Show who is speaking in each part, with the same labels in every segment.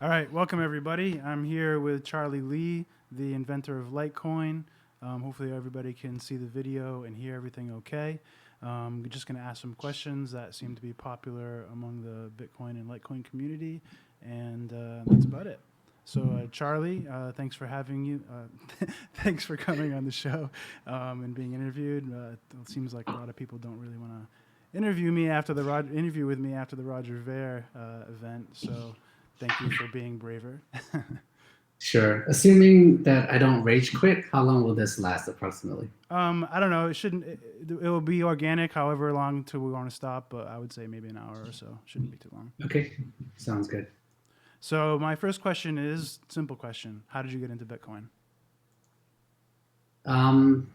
Speaker 1: All right, welcome everybody. I'm here with Charlie Lee, the inventor of Litecoin. Hopefully, everybody can see the video and hear everything okay. We're just going to ask some questions that seem to be popular among the Bitcoin and Litecoin community, and that's about it. So, Charlie, thanks for having you. Thanks for coming on the show and being interviewed. It seems like a lot of people don't really want to interview with me after the Roger Ver event. So thank you for being braver.
Speaker 2: Sure. Assuming that I don't rage quit, how long will this last approximately?
Speaker 1: I don't know. It shouldn't. It will be organic, however long till we want to stop. But I would say maybe an hour or so. Shouldn't be too long.
Speaker 2: Okay, sounds good.
Speaker 1: So my first question is simple question: how did you get into Bitcoin?
Speaker 2: Um,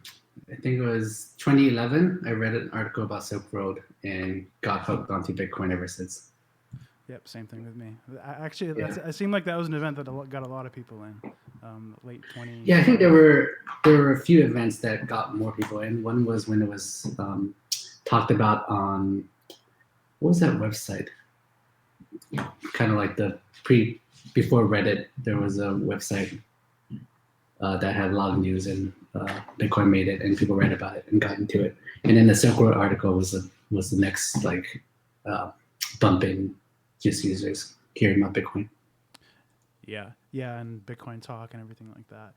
Speaker 2: I think it was 2011. I read an article about Silk Road and got hooked onto Bitcoin ever since.
Speaker 1: Yep, same thing with me. Actually,
Speaker 2: Yeah.
Speaker 1: it seemed like that was an event that got a lot of people in. Late
Speaker 2: Yeah, I think
Speaker 1: 2012.
Speaker 2: there were a few events that got more people in. One was when it was talked about on what was that website? Kind of like the pre before Reddit. There was a website that had a lot of news, and Bitcoin made it, and people read about it and got into it. And then the Silk Road article was the next like uh, bump in just users hearing about Bitcoin.
Speaker 1: Yeah, and Bitcoin talk and everything like that.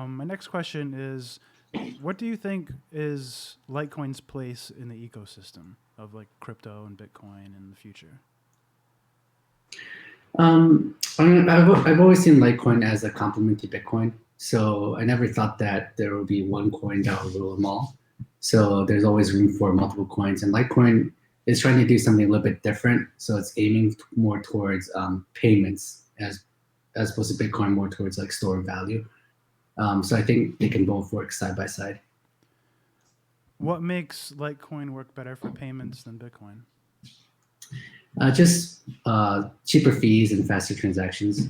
Speaker 1: My next question is, what do you think is Litecoin's place in the ecosystem of like crypto and Bitcoin in the future?
Speaker 2: I mean, I've always seen Litecoin as a complement to Bitcoin. So I never thought that there will be one coin that will rule them all. So there's always room for multiple coins. And Litecoin is trying to do something a little bit different. So it's aiming more towards payments as opposed to Bitcoin more towards like store of value. So I think they can both work side by side.
Speaker 1: What makes Litecoin work better for payments than Bitcoin?
Speaker 2: Just cheaper fees and faster transactions.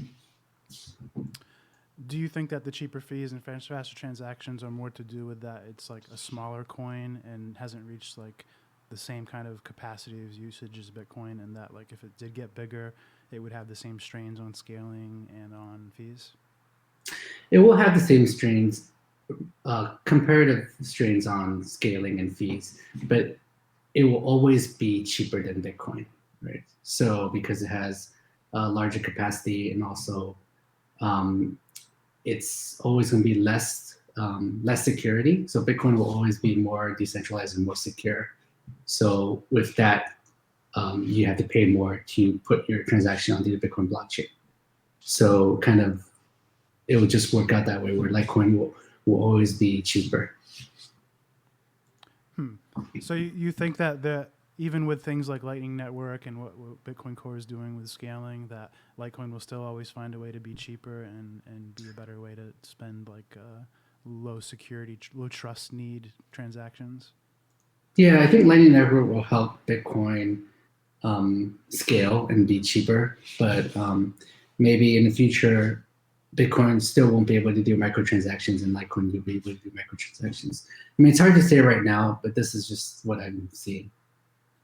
Speaker 1: Do you think that the cheaper fees and faster transactions are more to do with that it's like a smaller coin and hasn't reached like the same kind of capacity of usage as Bitcoin, and that like if it did get bigger, it would have the same strains on scaling and on fees?
Speaker 2: It will have the same strains, comparative strains on scaling and fees, but it will always be cheaper than Bitcoin, right? So because it has a larger capacity and also um, it's always going to be less security. So Bitcoin will always be more decentralized and more secure. So with that, you have to pay more to put your transaction onto the Bitcoin blockchain. So kind of it will just work out that way where Litecoin will always be cheaper.
Speaker 1: Hmm. So you think that even with things like Lightning Network and what Bitcoin Core is doing with scaling, that Litecoin will still always find a way to be cheaper and be a better way to spend like low security, low trust need transactions?
Speaker 2: Yeah, I think Lightning Network will help Bitcoin scale and be cheaper, but maybe in the future, Bitcoin still won't be able to do microtransactions, and Litecoin will be able to do microtransactions. I mean, it's hard to say right now, but this is just what I'm seeing.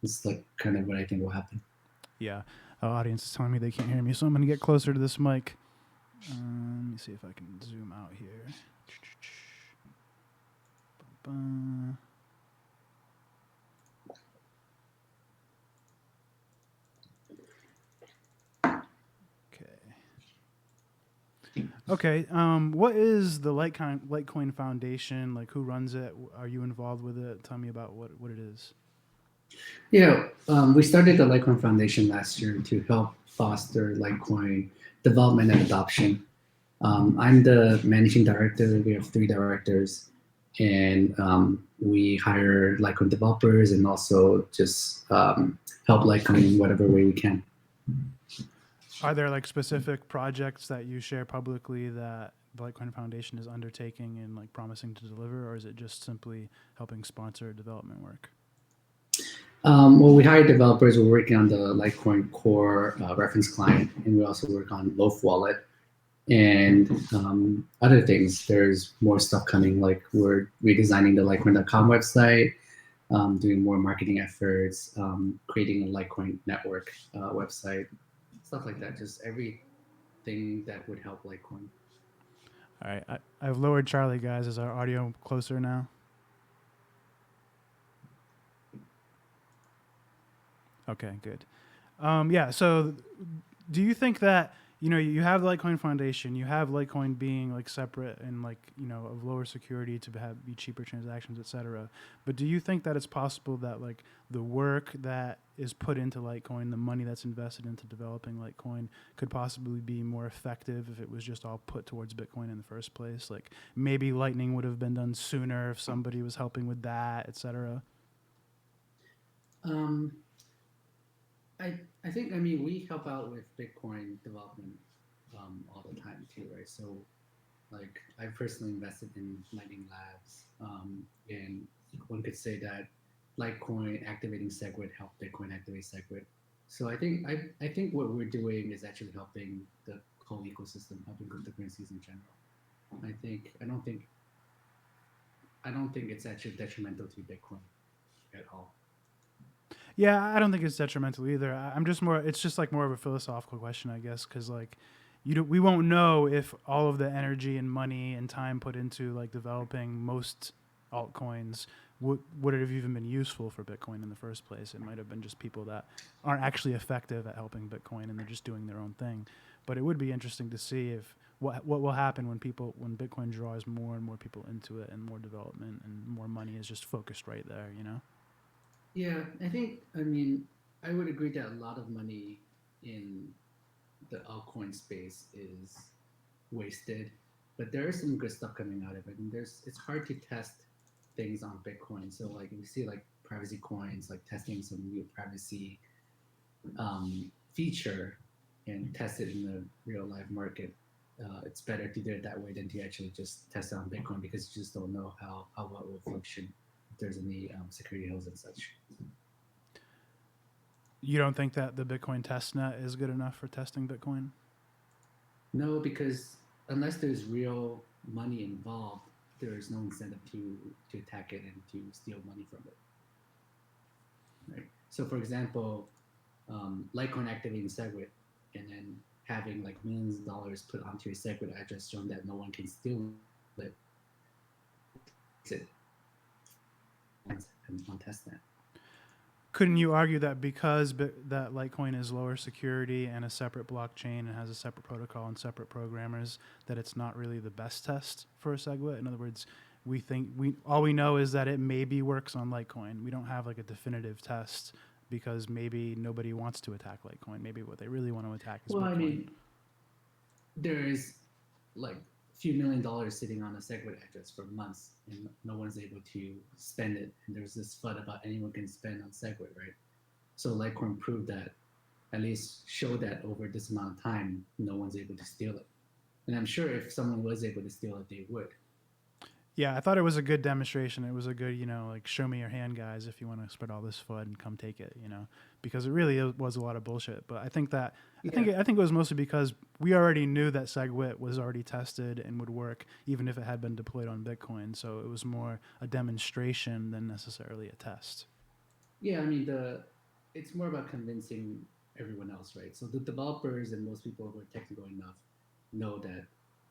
Speaker 2: It's like kind of what I think will happen.
Speaker 1: Yeah. Audience is telling me they can't hear me, so I'm going to get closer to this mic. Let me see if I can zoom out here. Okay. Okay. What is the Litecoin Foundation? Like, who runs it? Are you involved with it? Tell me about what it is.
Speaker 2: Yeah, we started the Litecoin Foundation last year to help foster Litecoin development and adoption. I'm the managing director. We have three directors, and we hire Litecoin developers and also just help Litecoin in whatever way we can.
Speaker 1: Are there like specific projects that you share publicly that the Litecoin Foundation is undertaking and like promising to deliver, or is it just simply helping sponsor development work?
Speaker 2: Well, we hire developers. We're working on the Litecoin core reference client, and we also work on Loaf Wallet and other things. There's more stuff coming. Like we're redesigning the Litecoin.com website, doing more marketing efforts, creating a Litecoin network website, stuff like that. Just thing that would help Litecoin.
Speaker 1: All right, I've lowered Charlie, guys. Is our audio closer now? Okay, good. Yeah. So, do you think that you have the Litecoin Foundation, you have Litecoin being like separate and like of lower security to be cheaper transactions, etc. But do you think that it's possible that like the work that is put into Litecoin, the money that's invested into developing Litecoin, could possibly be more effective if it was just all put towards Bitcoin in the first place? Like maybe Lightning would have been done sooner if somebody was helping with that, etc.
Speaker 2: Um, I think, I mean, we help out with Bitcoin development all the time too, right? So like I personally invested in Lightning Labs, and one could say that Litecoin activating SegWit helped Bitcoin activate SegWit. So I think what we're doing is actually helping the whole ecosystem, helping cryptocurrencies in general. I don't think it's actually detrimental to Bitcoin at all.
Speaker 1: Yeah, I don't think it's detrimental either. I'm just more. It's just like more of a philosophical question, I guess, because like, we won't know if all of the energy and money and time put into like developing most altcoins would it have even been useful for Bitcoin in the first place. It might have been just people that aren't actually effective at helping Bitcoin and they're just doing their own thing. But it would be interesting to see if what will happen when Bitcoin draws more and more people into it and more development and more money is just focused right there.
Speaker 2: Yeah, I think, I mean, I would agree that a lot of money in the altcoin space is wasted, but there is some good stuff coming out of it. And it's hard to test things on Bitcoin. So like you see like privacy coins, like testing some new privacy feature and test it in the real life market. It's better to do it that way than to actually just test it on Bitcoin because you just don't know how well it will function if there's any security holes and such.
Speaker 1: You don't think that the Bitcoin testnet is good enough for testing Bitcoin?
Speaker 2: No, because unless there's real money involved, there is no incentive to attack it and to steal money from it. Right. So, for example, Litecoin activating SegWit and then having like millions of dollars put onto your SegWit address, showing that no one can steal it, it on testnet.
Speaker 1: Couldn't you argue that because that Litecoin is lower security and a separate blockchain and has a separate protocol and separate programmers, that it's not really the best test for a SegWit? In other words, all we know is that it maybe works on Litecoin. We don't have like a definitive test because maybe nobody wants to attack Litecoin. Maybe what they really want to attack is
Speaker 2: Well,
Speaker 1: Bitcoin.
Speaker 2: I mean, there is like a few $1 million sitting on a SegWit address for months, and no one's able to spend it. And there's this FUD about anyone can spend on SegWit, right? So Litecoin proved that, at least show that over this amount of time, no one's able to steal it. And I'm sure if someone was able to steal it, they would.
Speaker 1: Yeah, I thought it was a good demonstration. It was a good, like show me your hand, guys, if you want to spread all this FUD and come take it, because it really was a lot of bullshit. But I think that I think it was mostly because we already knew that SegWit was already tested and would work, even if it had been deployed on Bitcoin. So it was more a demonstration than necessarily a test.
Speaker 2: Yeah, I mean it's more about convincing everyone else, right? So the developers and most people who are technical enough know that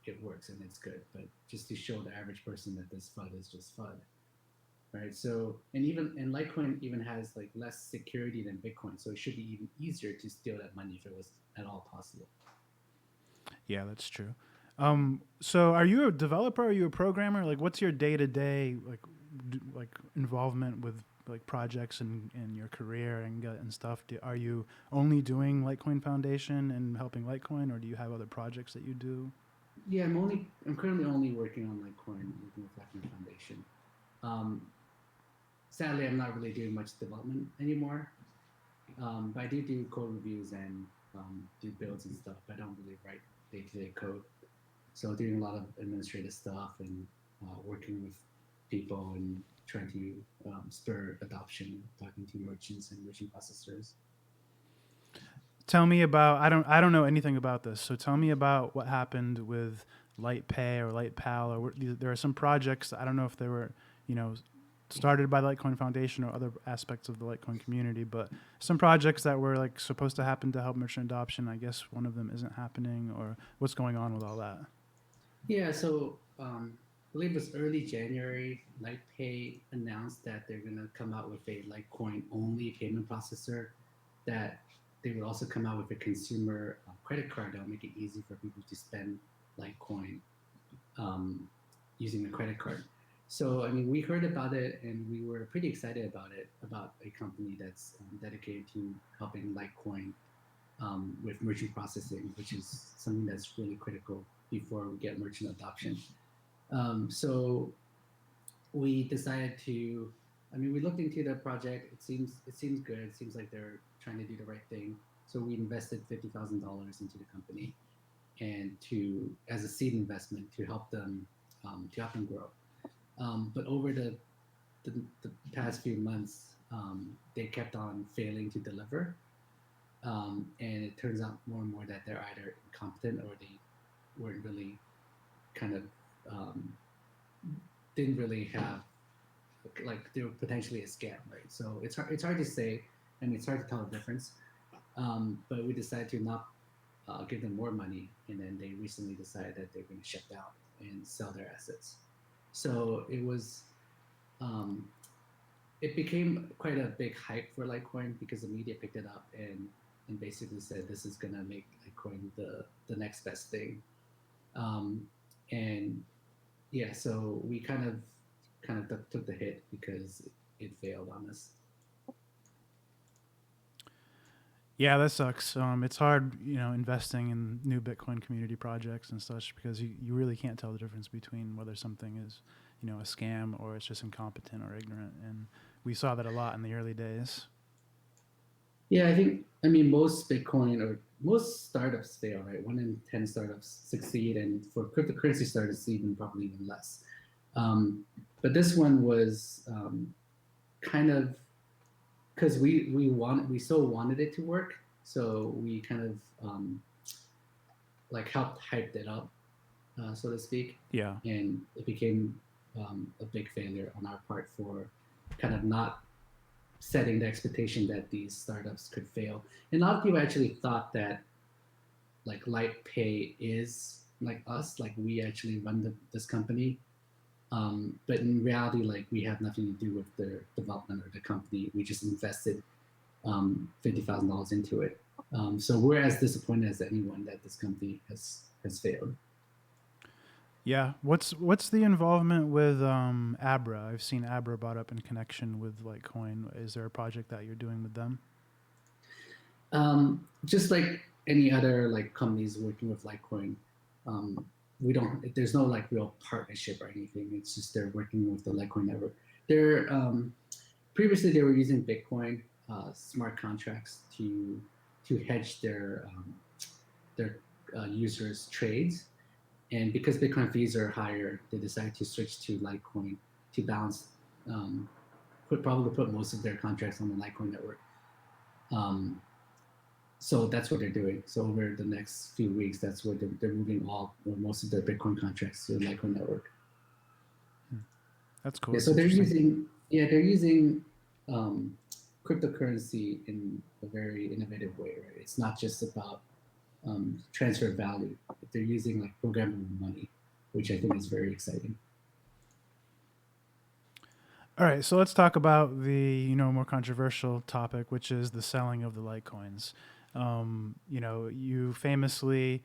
Speaker 2: it works and it's good, but just to show the average person that this FUD is just FUD, right? So and Litecoin even has like less security than Bitcoin, so it should be even easier to steal that money if it was at all possible.
Speaker 1: Yeah, that's true. So are you a developer? Are you a programmer? Like, what's your day to day like involvement with like projects and your career and stuff? Are you only doing Litecoin Foundation and helping Litecoin, or do you have other projects that you do?
Speaker 2: Yeah, I'm currently only working on Litecoin, working with Litecoin Foundation. Um, Sadly, I'm not really doing much development anymore. But I do code reviews and do builds and stuff. But I don't really write day-to-day code. So doing a lot of administrative stuff and working with people and trying to spur adoption, talking to merchants and merchant processors.
Speaker 1: Tell me about I don't know anything about this. So tell me about what happened with LightPay or LightPal or there are some projects. I don't know if they were you know started by the Litecoin Foundation or other aspects of the Litecoin community, but some projects that were like supposed to happen to help merchant adoption, I guess one of them isn't happening, or what's going on with all that?
Speaker 2: Yeah, so I believe it was early January. LightPay announced that they're going to come out with a Litecoin only payment processor. That they would also come out with a consumer credit card that will make it easy for people to spend Litecoin um, using a credit card. So I mean, we heard about it and we were pretty excited about it, about a company that's dedicated to helping Litecoin with merchant processing, which is something that's really critical before we get merchant adoption. So we decided to. I mean, we looked into the project. It seems good. It seems like they're trying to do the right thing. So we invested $50,000 into the company, and to as a seed investment to help them grow. But over the past few months, they kept on failing to deliver, and it turns out more and more that they're either incompetent or they weren't really kind of um, didn't really have like they were potentially a scam, right? So it's hard to say. I mean, it's hard to tell the difference. But we decided to not give them more money, and then they recently decided that they're going to shut down and sell their assets. So um, it became quite a big hype for Litecoin because the media picked it up and basically said this is going to make Litecoin the next best thing. Um, and yeah, so we kind of took the hit because it failed on us.
Speaker 1: Yeah, that sucks. It's hard, investing in new Bitcoin community projects and such because you really can't tell the difference between whether something is, a scam or it's just incompetent or ignorant. And we saw that a lot in the early days.
Speaker 2: Yeah, I mean most Bitcoin or most startups fail, right? 1 in 10 startups succeed, and for cryptocurrency startups, even probably even less. But this one was kind of because we so wanted it to work, so we kind of like helped hyped it up, so to speak,
Speaker 1: Yeah.
Speaker 2: and it became a big failure on our part for kind of not setting the expectation that these startups could fail. And a lot of people actually thought that like LightPay is like us, like we actually run this company. But in reality, like we have nothing to do with the development of the company. We just invested $50,000 into it. So we're as disappointed as anyone that this company has failed.
Speaker 1: Yeah. What's the involvement with Abra? I've seen Abra brought up in connection with Litecoin. Is there a project that you're doing with them?
Speaker 2: Just like any other like companies working with Litecoin, um, we don't. There's no like real partnership or anything. It's just they're working with the Litecoin network. They're previously they were using Bitcoin smart contracts to hedge their users' trades, and because Bitcoin fees are higher, they decided to switch to Litecoin to balance. Probably put most of their contracts on the Litecoin network. Um, so that's what they're doing. So over the next few weeks, that's where they're moving all or most of their Bitcoin contracts to the Litecoin network.
Speaker 1: Hmm. That's cool.
Speaker 2: Yeah,
Speaker 1: That's
Speaker 2: so
Speaker 1: interesting.
Speaker 2: they're using um, cryptocurrency in a very innovative way, right? It's not just about transfer value. They're using like programmable money, which I think is very exciting.
Speaker 1: All right, so let's talk about the more controversial topic, which is the selling of the Litecoins. You famously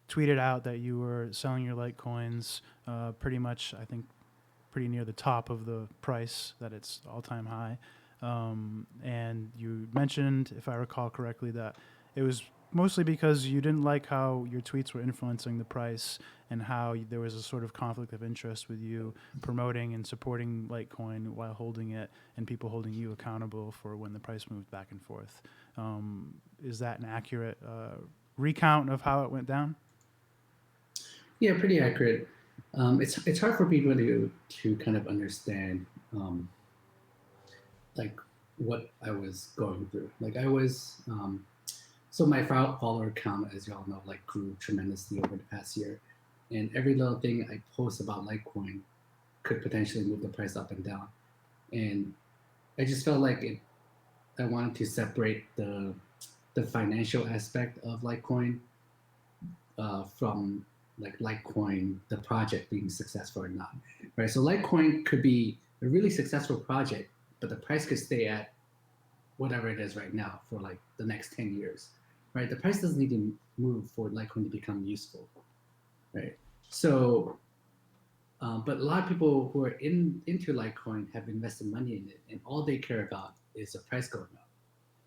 Speaker 1: tweeted out that you were selling your Litecoins pretty much, I think, pretty near the top of the price that it's all time high. And you mentioned, if I recall correctly, that it was mostly because you didn't like how your tweets were influencing the price and how there was a sort of conflict of interest with you promoting and supporting Litecoin while holding it and people holding you accountable for when the price moved back and forth. Is that an accurate recount of how it went down?
Speaker 2: Yeah, pretty accurate. It's hard for people to kind of understand like what I was going through. Like I was so my follower count, as y'all know, like grew tremendously over the past year, and every little thing I post about Litecoin could potentially move the price up and down. and I just felt like I wanted to separate the financial aspect of Litecoin from like Litecoin, the project being successful or not, right? So Litecoin could be a really successful project, but the price could stay at whatever it is right now for like the next 10 years, right? The price doesn't need to move for Litecoin to become useful, right? So, but a lot of people who are into Litecoin have invested money in it, and all they care about is the price going up.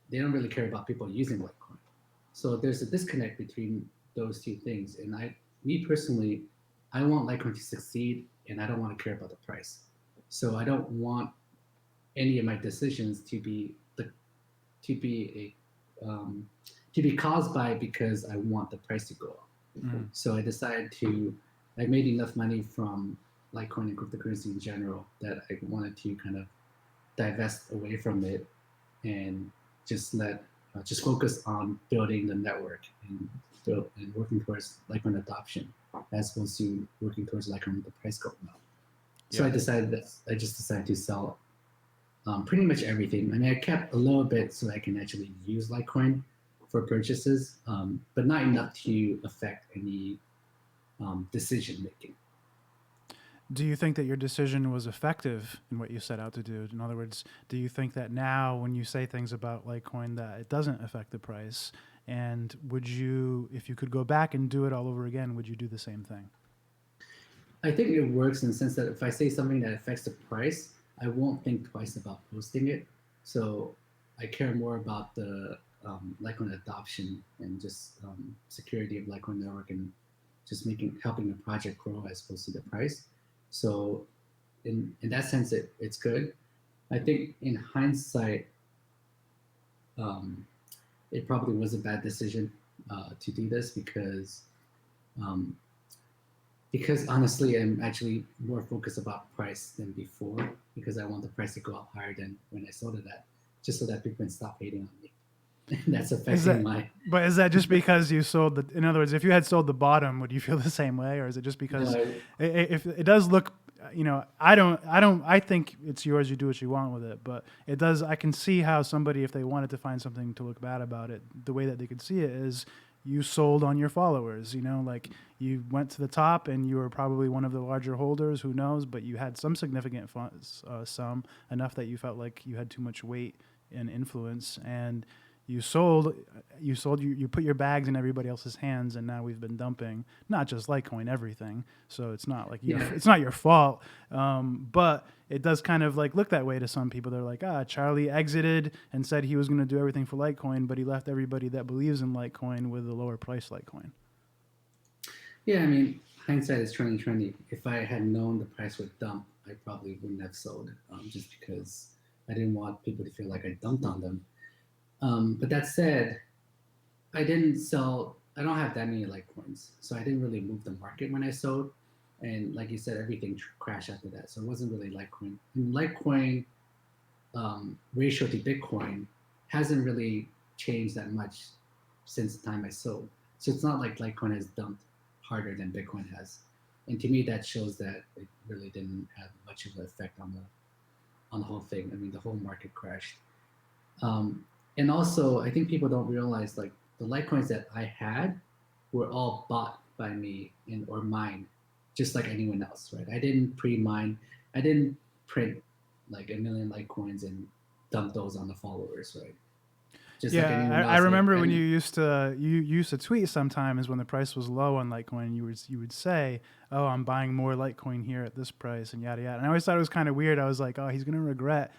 Speaker 2: They don't really care about people using Litecoin. So there's a disconnect between those two things. And me personally, I want Litecoin to succeed, and I don't want to care about the price. So I don't want any of my decisions to be a to be caused by because I want the price to go up.
Speaker 1: Mm.
Speaker 2: So I decided to. I made enough money from Litecoin and cryptocurrency in general that I wanted to kind of divest away from it and just focus on building the network and working towards Litecoin adoption as opposed to working towards Litecoin the price going up. So
Speaker 1: Yeah.
Speaker 2: I just decided to sell pretty much everything. I mean, I kept a little bit so I can actually use Litecoin for purchases, but not enough to affect any decision making.
Speaker 1: Do you think that your decision was effective in what you set out to do? In other words, do you think that now when you say things about Litecoin that it doesn't affect the price? And would you, if you could go back and do it all over again, would you do the same thing?
Speaker 2: I think it works in the sense that if I say something that affects the price, I won't think twice about posting it. So I care more about the Litecoin adoption and just security of Litecoin network and just helping the project grow as opposed to the price. So in that sense, it's good. I think in hindsight, um, it probably was a bad decision to do this um, because honestly, I'm actually more focused about price than before because I want the price to go up higher than when I sold it at, just so that people can stop hating on me. That's
Speaker 1: Is
Speaker 2: affecting
Speaker 1: that,
Speaker 2: my.
Speaker 1: but is that just because you sold the, in other words, if you had sold the bottom, would you feel the same way? Or is it just because
Speaker 2: No,
Speaker 1: if it does look, I think it's yours, you do what you want with it, but it does, I can see how somebody, if they wanted to find something to look bad about it, the way that they could see it is you sold on your followers, like you went to the top and you were probably one of the larger holders, who knows, but you had some significant funds, sum enough that you felt like you had too much weight and influence, and you put your bags in everybody else's hands, and now we've been dumping not just Litecoin, everything. So it's not like
Speaker 2: yeah,
Speaker 1: it's not your fault, but it does kind of like look that way to some people. They're like, Charlie exited and said he was going to do everything for Litecoin, but he left everybody that believes in Litecoin with a lower price Litecoin.
Speaker 2: yeah. I mean, hindsight is 2020. If I had known the price would dump, I probably wouldn't have sold, just because I didn't want people to feel like I dumped on them. But that said, I didn't sell. I don't have that many Litecoins, so I didn't really move the market when I sold. And like you said, everything crashed after that. So it wasn't really Litecoin. And Litecoin ratio to Bitcoin hasn't really changed that much since the time I sold. So it's not like Litecoin has dumped harder than Bitcoin has. And to me, that shows that it really didn't have much of an effect on the whole thing. I mean, the whole market crashed. Um, and also, I think people don't realize like the Litecoins that I had were all bought by me and or mined, just like anyone else, right? I didn't pre-mine, I didn't print like a million Litecoins and dump those on the followers, right? Just like
Speaker 1: Yeah,
Speaker 2: anyone
Speaker 1: I
Speaker 2: else.
Speaker 1: remember when you used to tweet sometimes when the price was low on Litecoin, you would say, "Oh, I'm buying more Litecoin here at this price," and yada yada. And I always thought it was kind of weird. I was like, "Oh, he's gonna regret,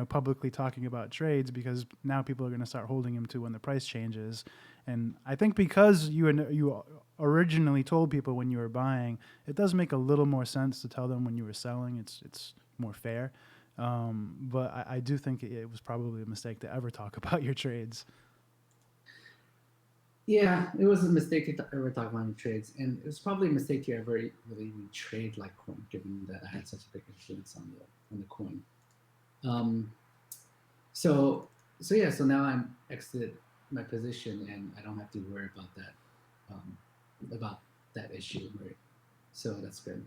Speaker 1: publicly talking about trades because now people are gonna start holding him to when the price changes." And I think because you originally told people when you were buying, it does make a little more sense to tell them when you were selling. It's more fair. But I do think it was probably a mistake to ever talk about your trades.
Speaker 2: Yeah, it was a mistake to ever talk about trades, and it was probably a mistake to ever really even trade Litecoin, given that I had such a big influence on the coin. Um, so yeah, so now I'm exited my position, and I don't have to worry um, about that issue, right? So that's good.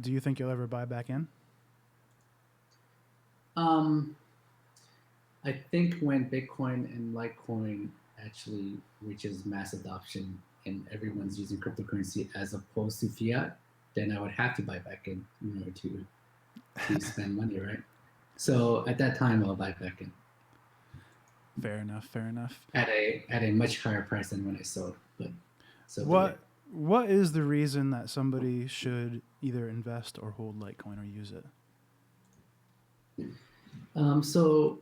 Speaker 1: Do you think you'll ever buy back in?
Speaker 2: Um, I think when Bitcoin and Litecoin actually reaches mass adoption and everyone's using cryptocurrency as opposed to fiat, then I would have to buy back in order to spend money, right? So at that time, I'll buy back in
Speaker 1: Fair enough. Fair enough.
Speaker 2: at a much higher price than when I sold. But so be it.
Speaker 1: What is the reason that somebody should either invest or hold Litecoin or use it?
Speaker 2: So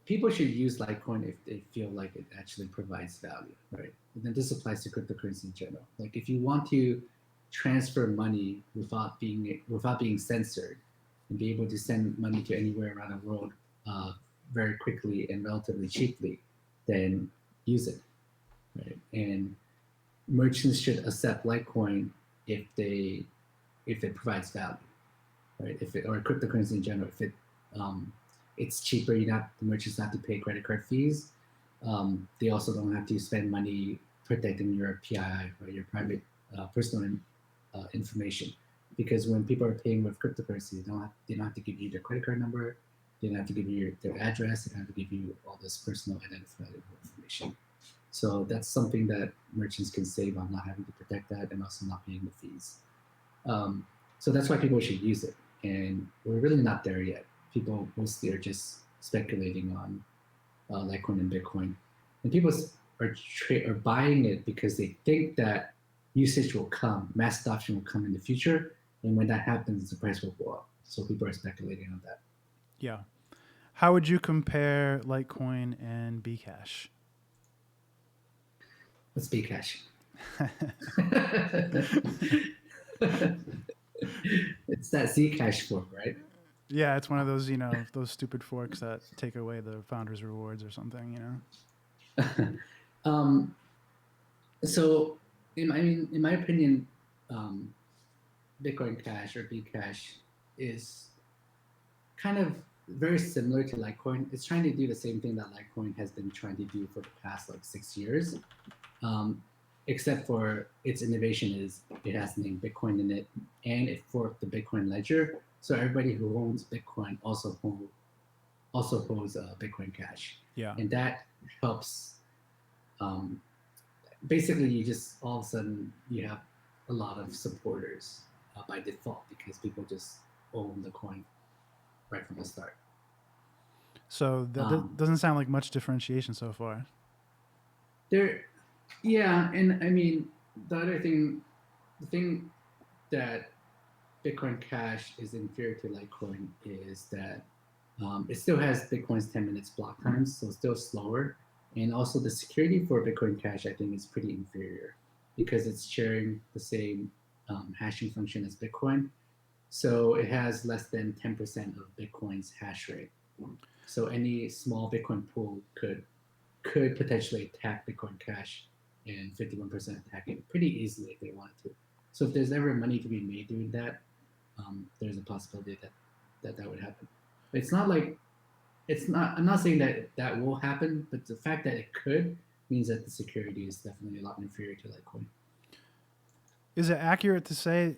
Speaker 2: people should use Litecoin if they feel like it actually provides value, right? And then this applies to cryptocurrency in general. Like if you want to transfer money without being censored and be able to send money to anywhere around the world very quickly and relatively cheaply, then use it, right? And merchants should accept Litecoin if it provides value, right? If it, or cryptocurrency in general, if it's cheaper, the merchants have to pay credit card fees. They also don't have to spend money protecting your PII or your private personal information, because when people are paying with cryptocurrency, they don't have to give you their credit card number, they don't have to give you their address, they don't have to give you all this personal identifiable information. So that's something that merchants can save on not having to protect that and also not paying the fees. So that's why people should use it. And we're really not there yet. People mostly are just speculating on Litecoin and Bitcoin. And people are buying it because they think that usage will come, mass adoption will come in the future. And when that happens, the price will go up. So people are speculating on that.
Speaker 1: Yeah. How would you compare Litecoin and Bcash?
Speaker 2: Let's be cash. It's that Zcash fork, right?
Speaker 1: Yeah, it's one of those, those stupid forks that take away the founder's rewards or something,
Speaker 2: um, so, in my opinion, um, Bitcoin Cash or Bcash is kind of very similar to Litecoin. It's trying to do the same thing that Litecoin has been trying to do for the past like 6 years, um, except for its innovation is it has the name Bitcoin in it, and it forked the Bitcoin ledger. So everybody who owns Bitcoin also holds Bitcoin Cash,
Speaker 1: Yeah.
Speaker 2: and that helps. Um, Basically, you just all of a sudden you have a lot of supporters by default because people just own the coin right from the start.
Speaker 1: So that doesn't sound like much differentiation so far.
Speaker 2: There, yeah, and I mean the thing that Bitcoin Cash is inferior to Litecoin is that it still has Bitcoin's 10 minutes block times, so it's still slower. And also the security for Bitcoin Cash, I think, is pretty inferior because it's sharing the same hashing function as Bitcoin. So it has less than 10% of Bitcoin's hash rate. So any small Bitcoin pool could potentially attack Bitcoin Cash and 51% attack it pretty easily if they wanted to. So if there's ever money to be made doing that, there's a possibility that would happen. But it's not like it's not. I'm not saying that that will happen, but the fact that it could means that the security is definitely a lot inferior to Litecoin.
Speaker 1: Is it accurate to say?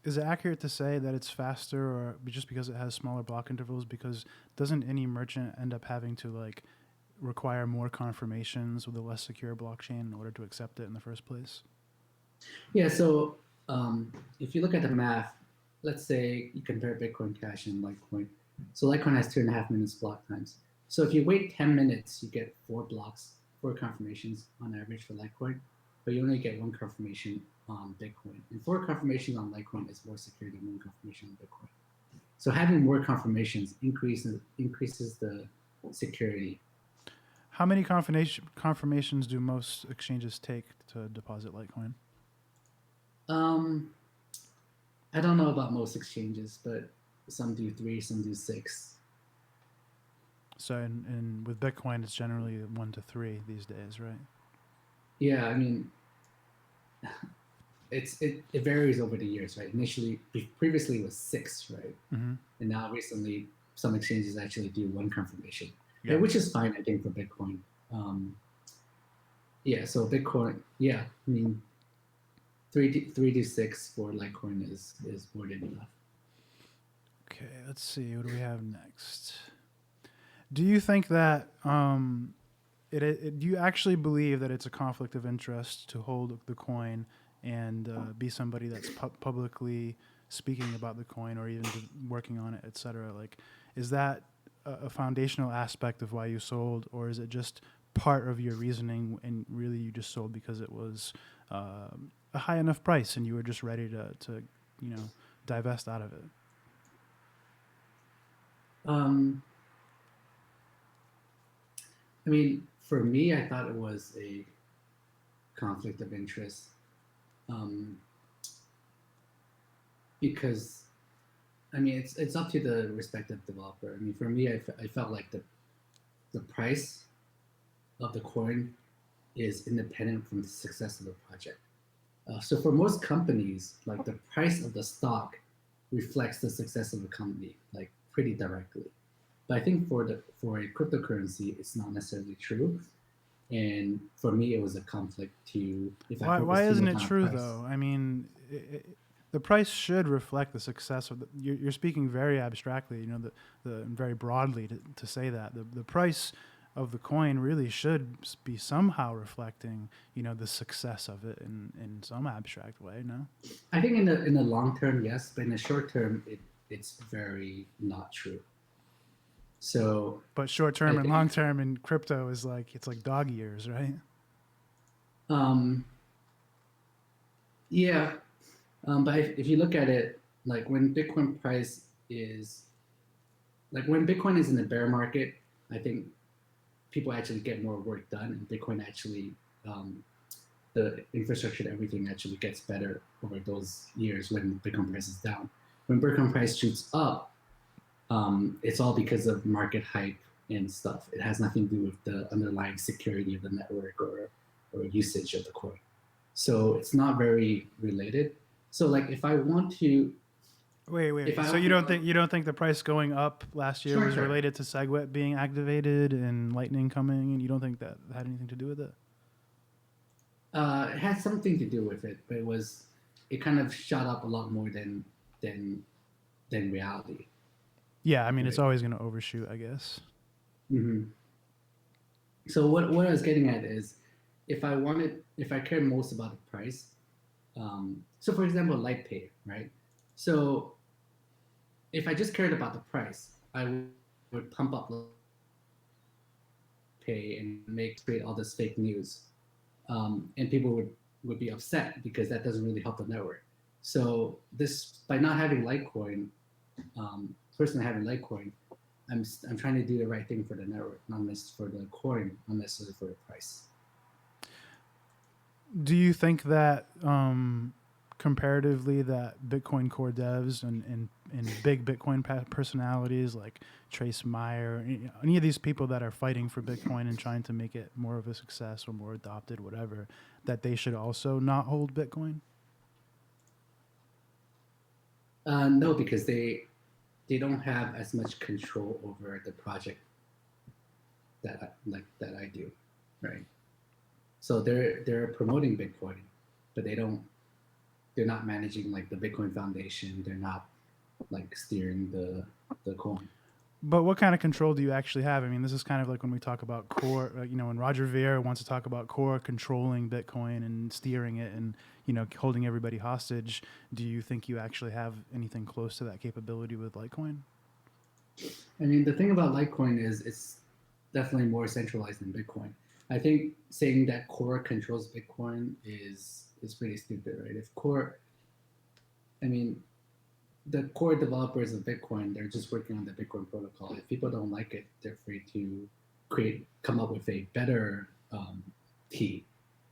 Speaker 1: Is it accurate to say that it's faster, or just because it has smaller block intervals? Because doesn't any merchant end up having to like require more confirmations with a less secure blockchain in order to accept it in the first place?
Speaker 2: Yeah. So if you look at the math, let's say you compare Bitcoin Cash and Litecoin. So Litecoin has 2.5 minutes block times. So if you wait 10 minutes, you get 4 confirmations on average for Litecoin, but you only get 1 confirmation on Bitcoin. And 4 confirmations on Litecoin is more secure than 1 confirmation on Bitcoin. So having more confirmations increases the security.
Speaker 1: How many confirmations do most exchanges take to deposit Litecoin?
Speaker 2: Um, I don't know about most exchanges, but some do 3, some do 6.
Speaker 1: So, with Bitcoin, it's generally 1 to 3 these days, right?
Speaker 2: Yeah, I mean, it varies over the years, right? Previously it was 6, right?
Speaker 1: Mm-hmm.
Speaker 2: And now recently, some exchanges actually do 1 confirmation,
Speaker 1: Yeah.
Speaker 2: which is fine, I think, for Bitcoin. Yeah, so Bitcoin, yeah, I mean, 3 to 6 for Litecoin is more than enough.
Speaker 1: Okay, let's see. What do we have next? Do you think that do you actually believe that it's a conflict of interest to hold the coin and be somebody that's publicly speaking about the coin or even working on it, etc.? Like, is that a foundational aspect of why you sold, or is it just part of your reasoning and really you just sold because it was a high enough price and you were just ready to you know divest out of it?
Speaker 2: Um, I mean, for me, I thought it was a conflict of interest um, because I mean it's up to the respective developer. I mean, for me, I felt like the price of the coin is independent from the success of the project. So for most companies, like the price of the stock reflects the success of the company, like pretty directly. But I think for a cryptocurrency, it's not necessarily true. And for me, it was a conflict to if I
Speaker 1: Why
Speaker 2: focus too
Speaker 1: isn't
Speaker 2: much
Speaker 1: it
Speaker 2: on a
Speaker 1: true
Speaker 2: price.
Speaker 1: though? I mean, the price should reflect the success of the. You're speaking very abstractly, the very broadly to say that the price of the coin really should be somehow reflecting, the success of it in some abstract way. No,
Speaker 2: I think in the long term, yes, but in the short term, it's very not true. So
Speaker 1: but short
Speaker 2: I
Speaker 1: term and long
Speaker 2: think
Speaker 1: term in crypto is like it's like dog years, right?
Speaker 2: um, yeah, but if you look at it, like when Bitcoin price is like when Bitcoin is in the bear market, I think people actually get more work done, and Bitcoin actually the infrastructure and everything actually gets better over those years when Bitcoin price is down. When Bitcoin price shoots up, it's all because of market hype and stuff. It has nothing to do with the underlying security of the network or usage of the coin. So it's not very related. So like if I want to, if
Speaker 1: Wait.
Speaker 2: I
Speaker 1: So
Speaker 2: want to,
Speaker 1: you don't think the price going up last year
Speaker 2: short
Speaker 1: was
Speaker 2: term,
Speaker 1: related to SegWit being activated and Lightning coming, and you don't think that had anything to do with it?
Speaker 2: it had something to do with it, but it kind of shot up a lot more than than reality,
Speaker 1: Yeah, I mean it's
Speaker 2: right?
Speaker 1: always going to overshoot, I guess.
Speaker 2: Mm-hmm. So what I was getting at is, if I cared most about the price, so for example, LightPay, right? So if I just cared about the price, I would pump up pay and make create all this fake news, and people would be upset because that doesn't really help the network. So this by not having Litecoin, personally having Litecoin, I'm trying to do the right thing for the network, not necessarily for the coin, not necessarily for the price.
Speaker 1: Do you think that comparatively that Bitcoin core devs and big Bitcoin personalities like Trace Meyer, any of these people that are fighting for Bitcoin and trying to make it more of a success or more adopted, whatever, that they should also not hold Bitcoin?
Speaker 2: No, because they don't have as much control over the project that I do, right? So they're promoting Bitcoin, but they're not managing like the Bitcoin Foundation. They're not like steering the coin.
Speaker 1: But what kind of control do you actually have? I mean, this is kind of like when we talk about core, when Roger Ver wants to talk about core controlling Bitcoin and steering it and, holding everybody hostage. Do you think you actually have anything close to that capability with Litecoin?
Speaker 2: I mean, the thing about Litecoin is it's definitely more centralized than Bitcoin. I think saying that Core controls Bitcoin is pretty stupid, right? If Core, I mean, the core developers of Bitcoin, they're just working on the Bitcoin protocol. If people don't like it, they're free to come up with a better team,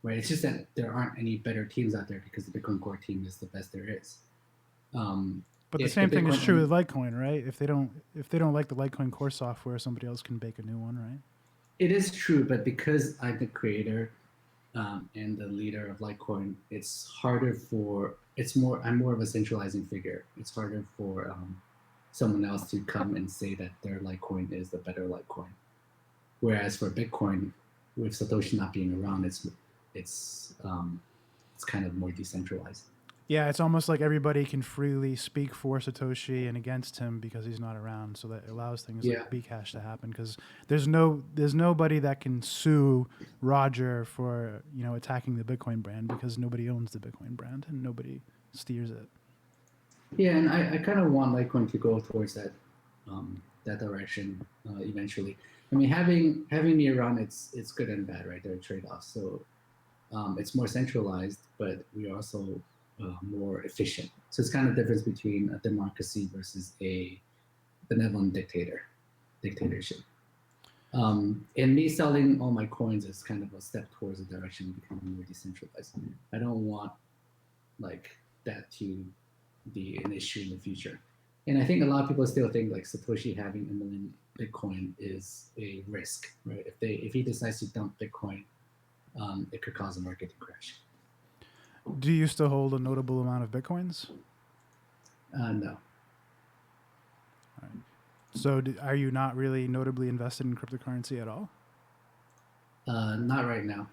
Speaker 2: right? It's just that there aren't any better teams out there because the Bitcoin core team is the best there is. Um,
Speaker 1: But the
Speaker 2: if the
Speaker 1: same thing is
Speaker 2: Bitcoin
Speaker 1: true
Speaker 2: only,
Speaker 1: with Litecoin, right? If they don't like the Litecoin core software, somebody else can bake a new one, right?
Speaker 2: it is true, but because I'm the creator and the leader of Litecoin, it's harder for I'm more of a centralizing figure. It's harder for someone else to come and say that their Litecoin is the better Litecoin. Whereas for Bitcoin, with Satoshi not being around, it's kind of more decentralized.
Speaker 1: Yeah, it's almost like everybody can freely speak for Satoshi and against him because he's not around. So that allows things
Speaker 2: Yeah.
Speaker 1: like Bcash to happen because there's nobody that can sue Roger for attacking the Bitcoin brand because nobody owns the Bitcoin brand and nobody steers it.
Speaker 2: Yeah, and I kind of want Litecoin to go towards that direction eventually. I mean, having me around, it's good and bad, right? There are trade-offs. So it's more centralized, but we are also more efficient. So it's kind of the difference between a democracy versus a benevolent dictatorship. And me selling all my coins is kind of a step towards the direction of becoming more decentralized. I don't want like that to be an issue in the future. And I think a lot of people still think like Satoshi having 1 million Bitcoin is a risk, right? If he decides to dump Bitcoin, it could cause the market to crash.
Speaker 1: Do you still hold a notable amount of Bitcoins?
Speaker 2: No.
Speaker 1: Right. So are you not really notably invested in cryptocurrency at all?
Speaker 2: Not right now.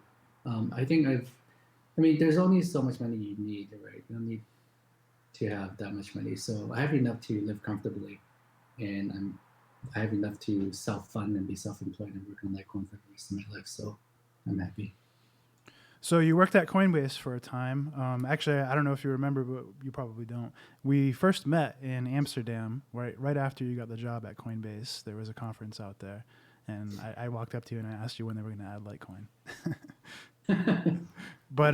Speaker 2: I think I mean, there's only so much money you need, right? You don't need to have that much money. So I have enough to live comfortably, and I have enough to self-fund and be self-employed and work on Litecoin for the rest of my life. So I'm happy.
Speaker 1: So you worked at Coinbase for a time. Actually, I don't know if you remember, but you probably don't. We first met in Amsterdam, right after you got the job at Coinbase. There was a conference out there, and I walked up to you and I asked you when they were going to add Litecoin. But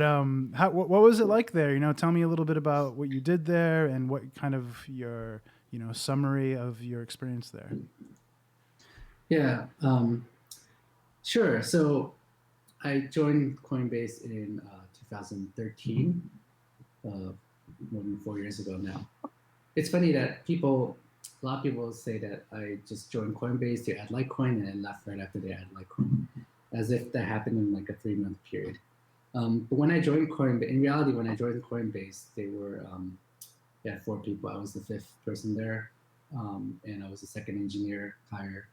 Speaker 1: what was it like there? Tell me a little bit about what you did there and what kind of your summary of your experience there.
Speaker 2: Yeah, sure. So I joined Coinbase in 2013, more than 4 years ago now. It's funny that a lot of people say that I just joined Coinbase to add Litecoin and then left right after they added Litecoin, as if that happened in like a 3-month period. But when I joined Coinbase, in reality, when I joined Coinbase, they were 4 people. I was the 5th person there, and I was the second engineer hired.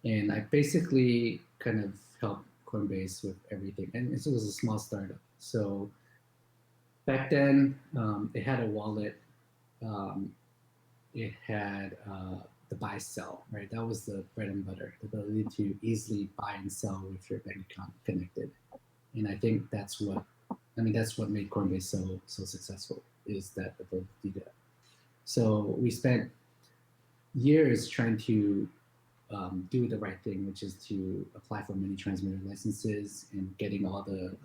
Speaker 2: And I basically kind of helped Coinbase with everything. And it was a small startup. So back then, it had a wallet. Um, it had the buy sell, right? That was the bread and butter, the ability to easily buy and sell with your bank account connected. And I think that's what made Coinbase so successful, is that ability to do that. So we spent years trying to do the right thing, which is to apply for many transmitter licenses and getting all the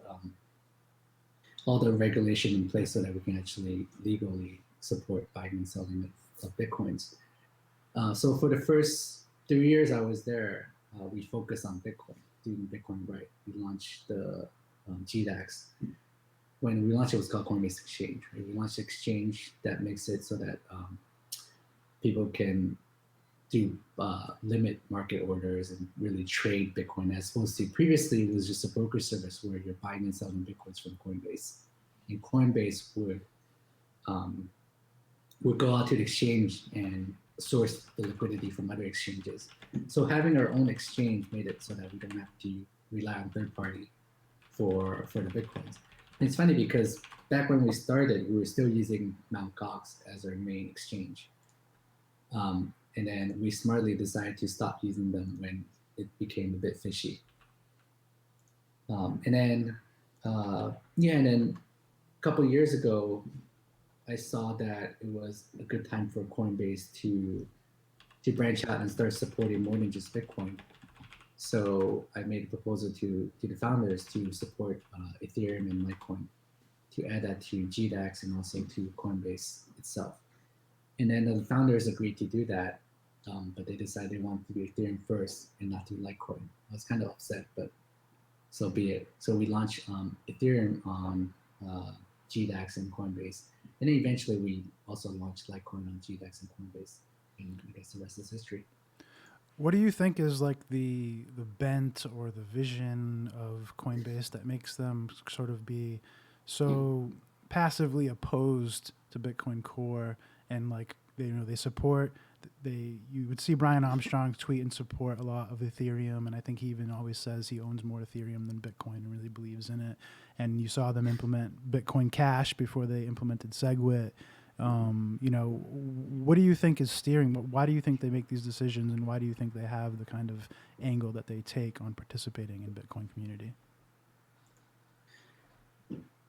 Speaker 2: regulation in place so that we can actually legally support buying and selling of Bitcoins. So for the first 3 years I was there, we focused on Bitcoin, doing Bitcoin right. We launched the GDAX. When we launched it was called Coinbase Exchange. Right? We launched Exchange that makes it so that people can do limit market orders and really trade Bitcoin, as opposed to previously it was just a broker service where you're buying and selling Bitcoins from Coinbase. And Coinbase would go out to the exchange and source the liquidity from other exchanges. So having our own exchange made it so that we don't have to rely on third party for the Bitcoins. And it's funny because back when we started, we were still using Mt. Gox as our main exchange. And then we smartly decided to stop using them when it became a bit fishy. And then a couple of years ago, I saw that it was a good time for Coinbase to branch out and start supporting more than just Bitcoin. So I made a proposal to the founders to support Ethereum and Litecoin, to add that to GDAX and also to Coinbase itself. And then the founders agreed to do that, but they decided they wanted to do Ethereum first and not do Litecoin. I was kind of upset, but so be it. So we launched Ethereum on GDAX and Coinbase. And then eventually we also launched Litecoin on GDAX and Coinbase. And I guess the rest is history.
Speaker 1: What do you think is like the bent or the vision of Coinbase that makes them sort of be so passively opposed to Bitcoin Core and like they support you would see Brian Armstrong tweet and support a lot of Ethereum, and I think he even always says he owns more Ethereum than Bitcoin and really believes in it. And you saw them implement Bitcoin Cash before they implemented SegWit. What do you think is steering? Why do you think they make these decisions, and why do you think they have the kind of angle that they take on participating in Bitcoin community?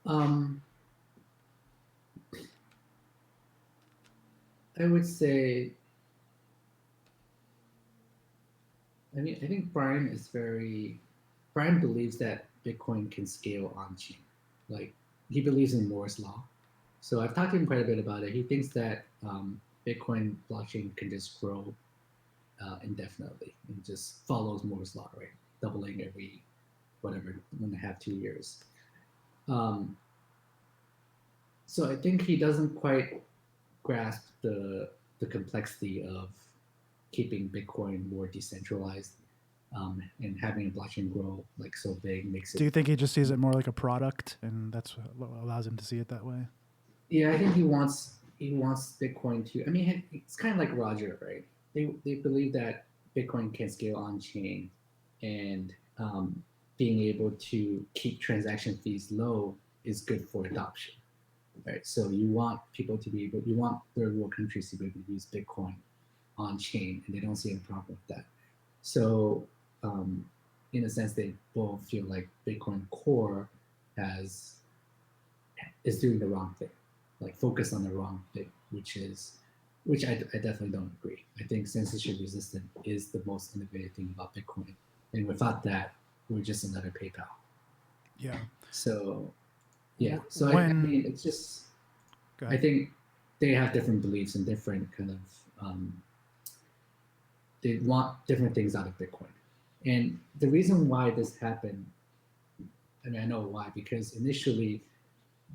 Speaker 2: Um, I would say, I think Brian believes that Bitcoin can scale on chain. Like, he believes in Moore's law. So I've talked to him quite a bit about it. He thinks that Bitcoin blockchain can just grow indefinitely and just follows Moore's law, right? Doubling every whatever 1.5, 2 years. So I think he doesn't quite grasp the complexity of keeping Bitcoin more decentralized, and having a blockchain grow like so big makes it.
Speaker 1: Do you think he just sees it more like a product, and that's what allows him to see it that way?
Speaker 2: Yeah, I think he wants Bitcoin to. I mean, it's kind of like Roger, right? They believe that Bitcoin can scale on chain, and being able to keep transaction fees low is good for adoption, right? So you want you want third world countries to be able to use Bitcoin on chain, and they don't see any problem with that. So, in a sense, they both feel like Bitcoin Core has is doing the wrong thing, like focus on the wrong thing, which I definitely don't agree. I think censorship resistant is the most innovative thing about Bitcoin, and without that, we're just another PayPal.
Speaker 1: Yeah.
Speaker 2: So, yeah. So I
Speaker 1: When
Speaker 2: mean, it's just
Speaker 1: Go
Speaker 2: I
Speaker 1: ahead.
Speaker 2: think they have different beliefs and different kind of they want different things out of Bitcoin. And the reason why this happened, I mean, I know why, because initially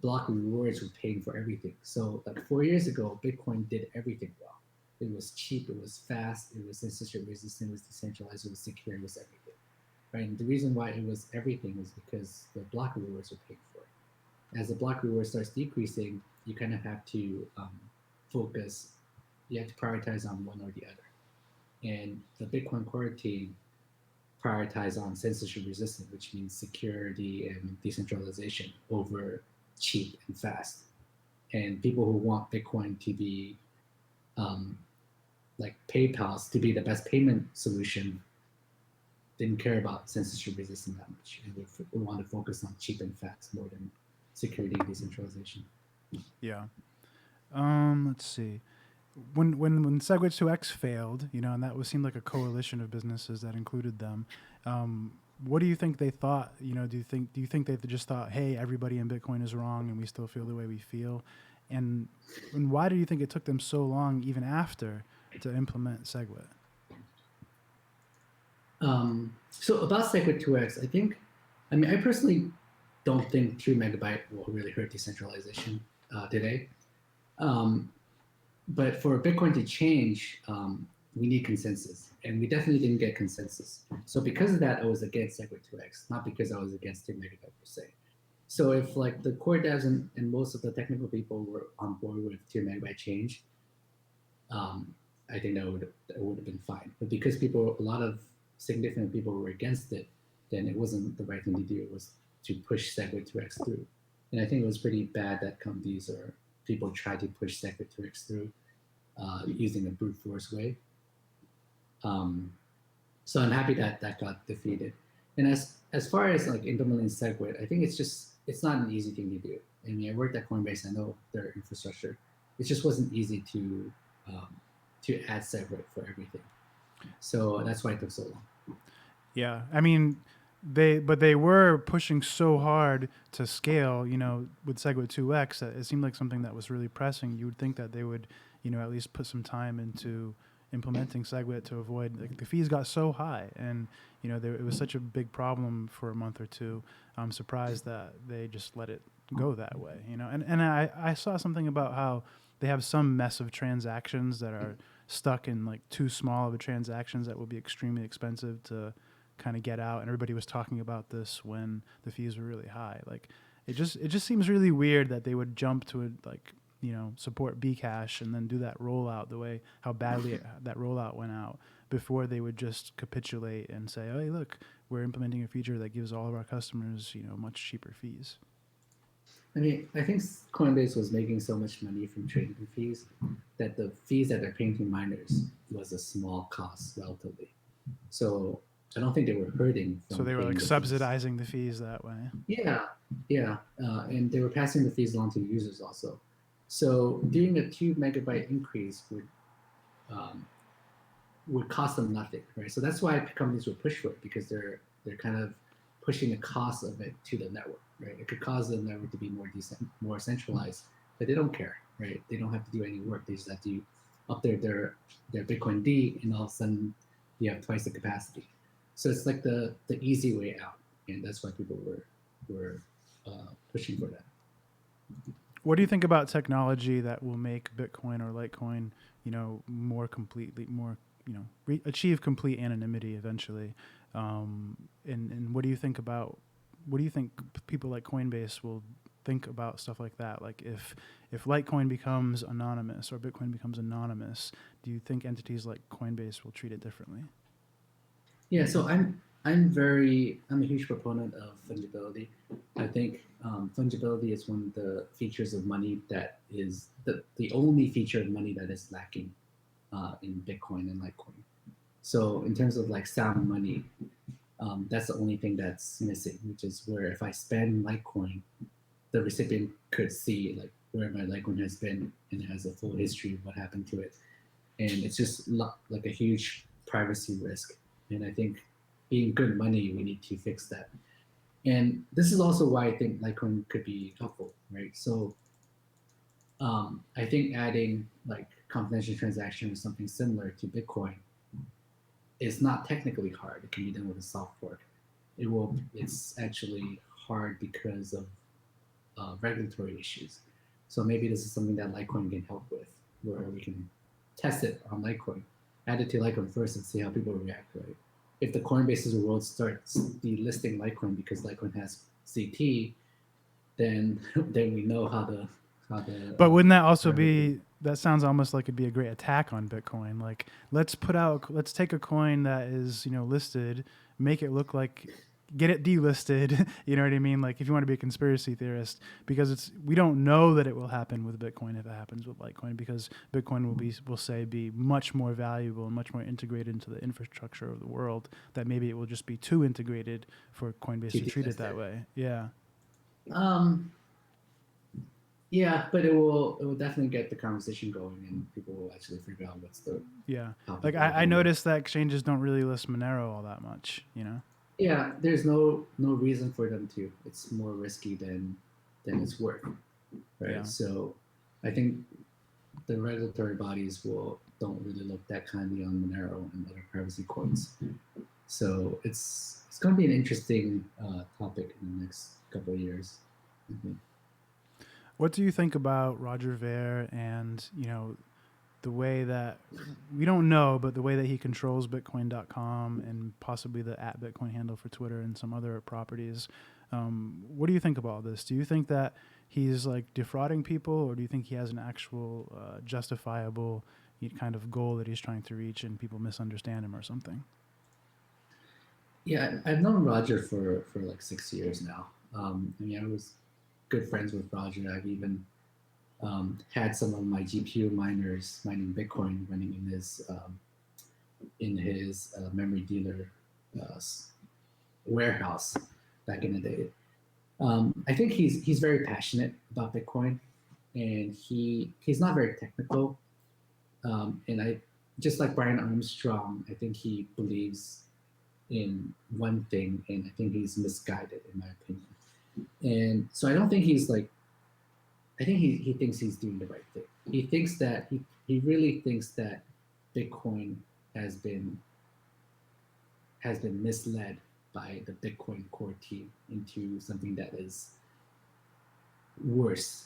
Speaker 2: block rewards were paying for everything. So like 4 years ago, Bitcoin did everything well. It was cheap, it was fast, it was censorship resistant, it was decentralized, it was secure, it was everything. Right? And the reason why it was everything is because the block rewards were paying for it. As the block reward starts decreasing, you kind of have to focus, you have to prioritize on one or the other. And the Bitcoin core team prioritize on censorship resistant, which means security and decentralization over cheap and fast. And people who want Bitcoin to be um, like PayPal's to be the best payment solution didn't care about censorship resistant that much, and we want to focus on cheap and fast more than security and decentralization.
Speaker 1: Yeah. Let's see. When SegWit 2X failed, and that was seemed like a coalition of businesses that included them. What do you think they thought? Do you think they just thought, hey, everybody in Bitcoin is wrong, and we still feel the way we feel? And and why do you think it took them so long, even after, to implement SegWit?
Speaker 2: So about Segwit 2x, I mean, I personally don't think 3 MB will really hurt decentralization today. Um, but for Bitcoin to change, we need consensus, and we definitely didn't get consensus. So because of that, I was against Segwit 2x, not because I was against 3 MB per se. So if like the core devs and most of the technical people were on board with 2 MB change, um, I think that would have been fine. But because a lot of significant people were against it, then it wasn't the right thing to do. It was to push Segwit 2x through, and I think it was pretty bad that companies or people tried to push Segwit 2x through using a brute force way. Um, so I'm happy that that got defeated. And as far as like implementing Segwit, I think it's not an easy thing to do. I mean, I worked at Coinbase. I know their infrastructure. It just wasn't easy um, to add Segwit for everything. So that's why it took so long.
Speaker 1: Yeah, I mean, they were pushing so hard to scale, with Segwit 2X, that it seemed like something that was really pressing. You would think that they would, at least put some time into implementing Segwit to avoid, like, the fees got so high, and it was such a big problem for a month or two. I'm surprised that they just let it go that way, And I saw something about how they have some mess of transactions that are stuck in, like, too small of a transactions that will be extremely expensive to kind of get out, and everybody was talking about this when the fees were really high. Like, it just seems really weird that they would jump to support Bcash and then do that rollout the way how badly that rollout went out before they would just capitulate and say, "Oh, hey, look, we're implementing a feature that gives all of our customers, much cheaper fees."
Speaker 2: I mean, I think Coinbase was making so much money from trading fees that the fees that they're paying to miners was a small cost relatively. So I don't think they were hurting
Speaker 1: So
Speaker 2: from
Speaker 1: they were
Speaker 2: paying
Speaker 1: like
Speaker 2: the fees.
Speaker 1: subsidizing the fees that way.
Speaker 2: Yeah, yeah, and they were passing the fees along to users also. So doing a 2 megabyte increase um, would cost them nothing, right? So that's why companies would push for it because they're kind of pushing the cost of it to the network, right? It could cause the network to be more centralized, but they don't care, right? They don't have to do any work. They just have to update their Bitcoin D, and all of a sudden you have twice the capacity. So it's like the easy way out, and that's why people were pushing for that.
Speaker 1: What do you think about technology that will make Bitcoin or Litecoin, more completely, achieve complete anonymity eventually? And what do you think about? What do you think people like Coinbase will think about stuff like that? Like if Litecoin becomes anonymous or Bitcoin becomes anonymous, do you think entities like Coinbase will treat it differently?
Speaker 2: Yeah, so I'm a huge proponent of fungibility. I think fungibility is one of the features of money that is the only feature of money that is lacking in Bitcoin and Litecoin. So in terms of like sound money, that's the only thing that's missing, which is where if I spend Litecoin, the recipient could see like where my Litecoin has been and it has a full history of what happened to it, and it's just like a huge privacy risk. And I think being good money, we need to fix that. And this is also why I think Litecoin could be helpful, right? So I think adding like confidential transaction or something similar to Bitcoin is not technically hard. It can be done with a soft fork. It's actually hard because of regulatory issues. So maybe this is something that Litecoin can help with, where we can test it on Litecoin, add it to Litecoin first, and see how people react. Right? If the Coinbases of the world starts delisting Litecoin because Litecoin has CT, then then we know how the
Speaker 1: But wouldn't that also
Speaker 2: privacy.
Speaker 1: be that sounds almost like it'd be a great attack on Bitcoin? Like let's take a coin that is, listed, make it look like get it delisted, you know what I mean? Like if you want to be a conspiracy theorist, because we don't know that it will happen with Bitcoin if it happens with Litecoin, because Bitcoin will be much more valuable and much more integrated into the infrastructure of the world, that maybe it will just be too integrated for Coinbase
Speaker 2: To
Speaker 1: to treat it
Speaker 2: delist
Speaker 1: that
Speaker 2: it.
Speaker 1: way. Yeah.
Speaker 2: Um, yeah, but it will definitely get the conversation going, and people will actually figure out what's the
Speaker 1: Yeah.
Speaker 2: how
Speaker 1: Like
Speaker 2: people are
Speaker 1: I
Speaker 2: doing it.
Speaker 1: noticed that exchanges don't really list Monero all that much.
Speaker 2: Yeah, there's no reason for them to. It's more risky than it's worth, right?
Speaker 1: Yeah.
Speaker 2: So I think the regulatory bodies will don't really look that kindly on Monero and other privacy coins. So it's going to be an interesting topic in the next couple of years. Mm-hmm.
Speaker 1: What do you think about Roger Ver and, the way that we don't know, but the way that he controls Bitcoin.com and possibly the @Bitcoin handle for Twitter and some other properties? What do you think about this? Do you think that he's like defrauding people, or do you think he has an actual justifiable kind of goal that he's trying to reach and people misunderstand him or something?
Speaker 2: Yeah, I've known Roger for like 6 years now. I mean, I was good friends with Roger. I've even had some of my GPU miners mining Bitcoin running in his memory dealer uh, warehouse back in the day. I think he's very passionate about Bitcoin, and he's not very technical. And I just like Brian Armstrong, I think he believes in one thing, and I think he's misguided in my opinion. And so I don't think he's like I think he thinks he's doing the right thing. He thinks that he really thinks that Bitcoin has been has been misled by the Bitcoin core team into something that is worse,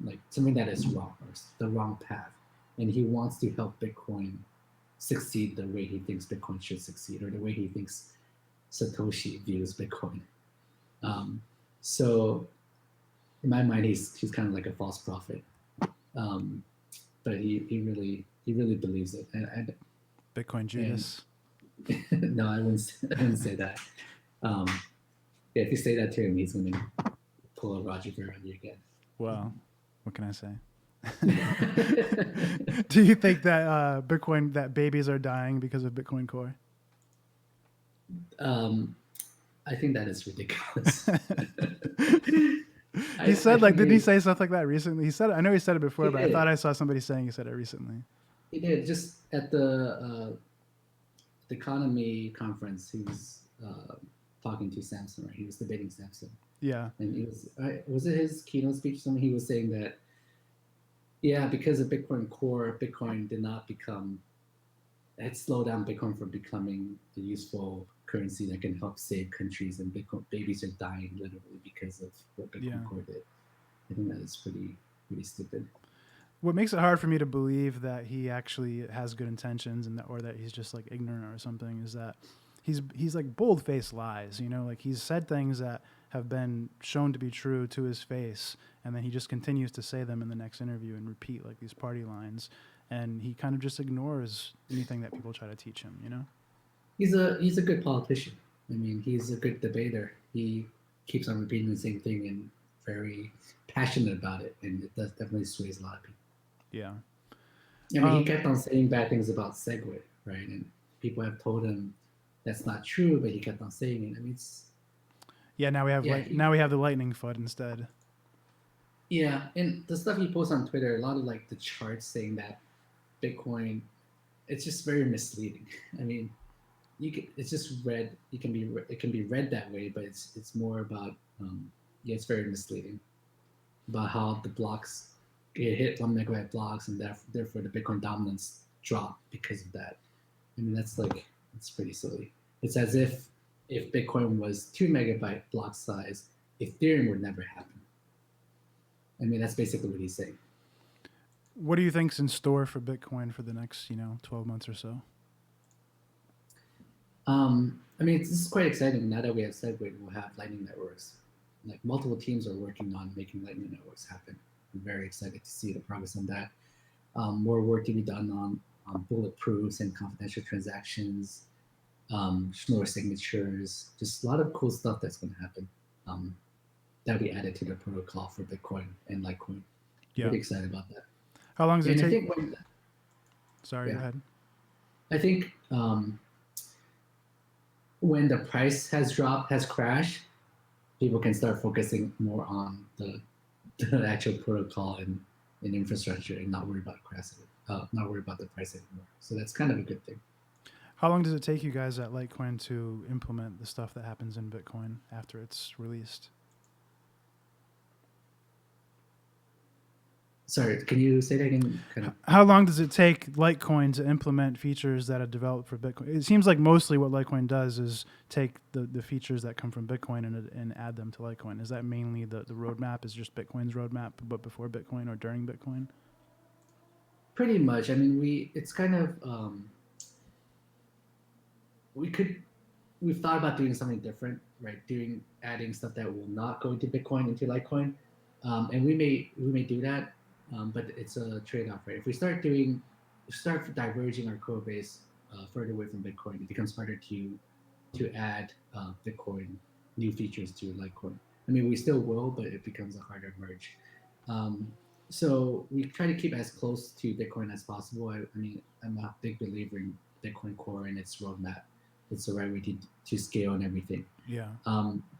Speaker 2: like something that is wrong or the wrong path. And he wants to help Bitcoin succeed the way he thinks Bitcoin should succeed, or the way he thinks Satoshi views Bitcoin. Um, so in my mind, he's kind of like a false prophet. um, but he really believes it,
Speaker 1: Bitcoin
Speaker 2: and
Speaker 1: Judas.
Speaker 2: no, I wouldn't say that. Um, yeah, if you say that to him, he's going to pull a Roger Ver on you again.
Speaker 1: Well, what can I say?
Speaker 2: um,
Speaker 1: Do you think that Bitcoin that babies are dying because of Bitcoin Core?
Speaker 2: I think that is ridiculous.
Speaker 1: He
Speaker 2: I
Speaker 1: said like,
Speaker 2: think
Speaker 1: did he say stuff like that recently? He said, I know he said it before,
Speaker 2: he
Speaker 1: but I thought
Speaker 2: did.
Speaker 1: I saw somebody saying he said it recently.
Speaker 2: He did just at the economy conference. He was talking to Samson, right? He was debating Samson,
Speaker 1: Yeah,
Speaker 2: and he was it his keynote speech? Something he was saying that yeah, because of Bitcoin Core, Bitcoin did not become it slowed down Bitcoin from becoming a useful currency that can help save countries, and Bitcoin babies are dying literally because of what
Speaker 1: yeah.
Speaker 2: Bitcoin Core did. I think that is pretty stupid.
Speaker 1: What makes it hard for me to believe that he actually has good intentions and that, or that he's just like ignorant or something is that he's like bold faced lies. You know, like he's said things that have been shown to be true to his face, and then he just continues to say them in the next interview and repeat like these party lines, and he kind of just ignores anything that people try to teach him. You know?
Speaker 2: He's a good politician. I mean, he's a good debater. He keeps on repeating the same thing and very passionate about it, and it does definitely sways a lot of people.
Speaker 1: Yeah.
Speaker 2: I mean, he
Speaker 1: Um,
Speaker 2: kept on saying bad things about Segway, right? And people have told him that's not true, but he kept on saying it. I mean, it's
Speaker 1: yeah. Now we have
Speaker 2: yeah,
Speaker 1: like now we have the lightning foot instead.
Speaker 2: yeah, and the stuff he posts on Twitter, a lot of like the charts saying that Bitcoin, it's just very misleading. I mean, it's just read. It can be read that way, but it's more about yeah, it's very misleading about how the blocks it hit 1 megabyte blocks, and therefore the Bitcoin dominance dropped because of that. I mean, it's pretty silly. It's as
Speaker 1: Yeah.
Speaker 2: if Bitcoin was 2 megabyte block size, Ethereum would never happen. I mean, that's basically what he's saying.
Speaker 1: What do you think's in store for Bitcoin for the next 12 months or so?
Speaker 2: I mean, this is quite exciting. Now that we have Segwit, we'll have Lightning networks. Like multiple teams are working on making Lightning networks happen. I'm very excited to see the progress on that. More work to be done on bulletproofs and confidential transactions, Schnorr signatures, just a lot of cool stuff that's going to happen um, that we added to the protocol for Bitcoin and Litecoin. I'm
Speaker 1: Yeah.
Speaker 2: pretty excited about that.
Speaker 1: How long does it
Speaker 2: And I
Speaker 1: take?
Speaker 2: think
Speaker 1: Sorry, go
Speaker 2: yeah,
Speaker 1: ahead.
Speaker 2: I think when the price has crashed, people can start focusing more on the actual protocol and infrastructure and not worry about not worry about the price anymore. So that's kind of a good thing.
Speaker 1: How long does it take you guys at Litecoin to implement the stuff that happens in Bitcoin after it's released?
Speaker 2: Sorry, can you say that again? Kind of.
Speaker 1: How long does it take Litecoin to implement features that are developed for Bitcoin? It seems like mostly what Litecoin does is take the features that come from Bitcoin and add them to Litecoin. Is that mainly the roadmap? Is just Bitcoin's roadmap, but before Bitcoin or during Bitcoin?
Speaker 2: Pretty much. I mean, it's kind of we could we've thought about doing something different, right? Doing adding stuff that will not go into Bitcoin into Litecoin, and we may do that, but it's a trade off, right? If we start diverging our code base further away from Bitcoin, it becomes harder to add Bitcoin new features to Litecoin. I mean, we still will, but it becomes a harder merge. Um, so we try to keep as close to Bitcoin as possible. I mean, I'm a big believer in Bitcoin Core and its roadmap. It's the right way to scale and everything.
Speaker 1: Yeah.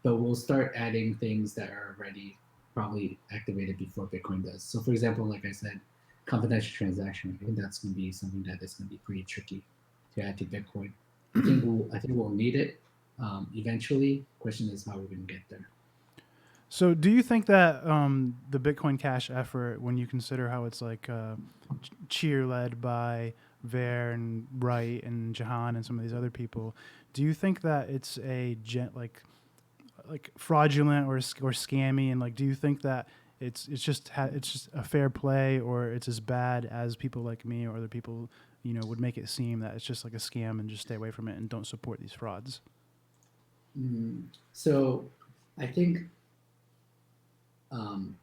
Speaker 2: But we'll start adding things that are already probably activated before Bitcoin does. So, for example, like I said, confidential transaction. I think that's going to be something that is going to be pretty tricky to add to Bitcoin. I think we'll need it eventually. Question is how we're going to get there.
Speaker 1: So, do you think that the Bitcoin Cash effort, when you consider how it's like cheer led by Ver and Wright and Jahan and some of these other people, do you think that it's like fraudulent or scammy, and like do you think that it's just a fair play, or it's as bad as people like me or other people would make it seem that it's just like a scam and just stay away from it and don't support these frauds?
Speaker 2: Mm, so I think um,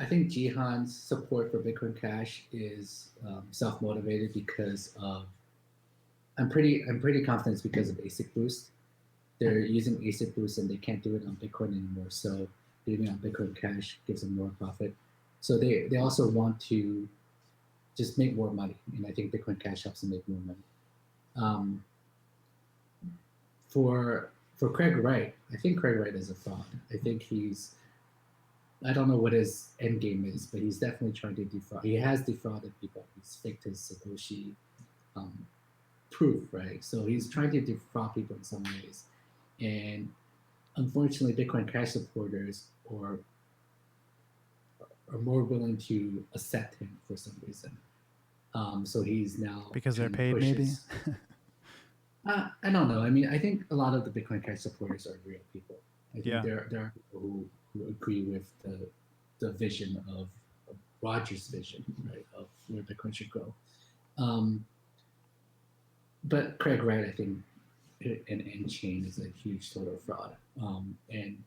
Speaker 2: I think Jihan's support for Bitcoin Cash is self motivated because of I'm pretty confident it's because of ASIC boost. They're using ASIC boost and they can't do it on Bitcoin anymore. So doing it on Bitcoin Cash gives them more profit. So they also want to just make more money, and I think Bitcoin Cash helps them make more money. Um, for Craig Wright, I think Craig Wright is a fraud. I think I don't know what his end game is, but he's definitely trying to defraud. He has defrauded people. He's faked his Satoshi um, proof, right? So he's trying to defraud people in some ways. And unfortunately, Bitcoin Cash supporters are more willing to accept him for some reason. So he's now
Speaker 1: Because they're
Speaker 2: trying to
Speaker 1: paid,
Speaker 2: push
Speaker 1: maybe.
Speaker 2: his. I don't know. I mean, I think a lot of the Bitcoin Cash supporters are real people. I think
Speaker 1: Yeah.
Speaker 2: there are people who agree with the vision of Roger's vision, right, of where Bitcoin should go. Um, but Craig Wright, I think, an end chain is a huge total fraud. And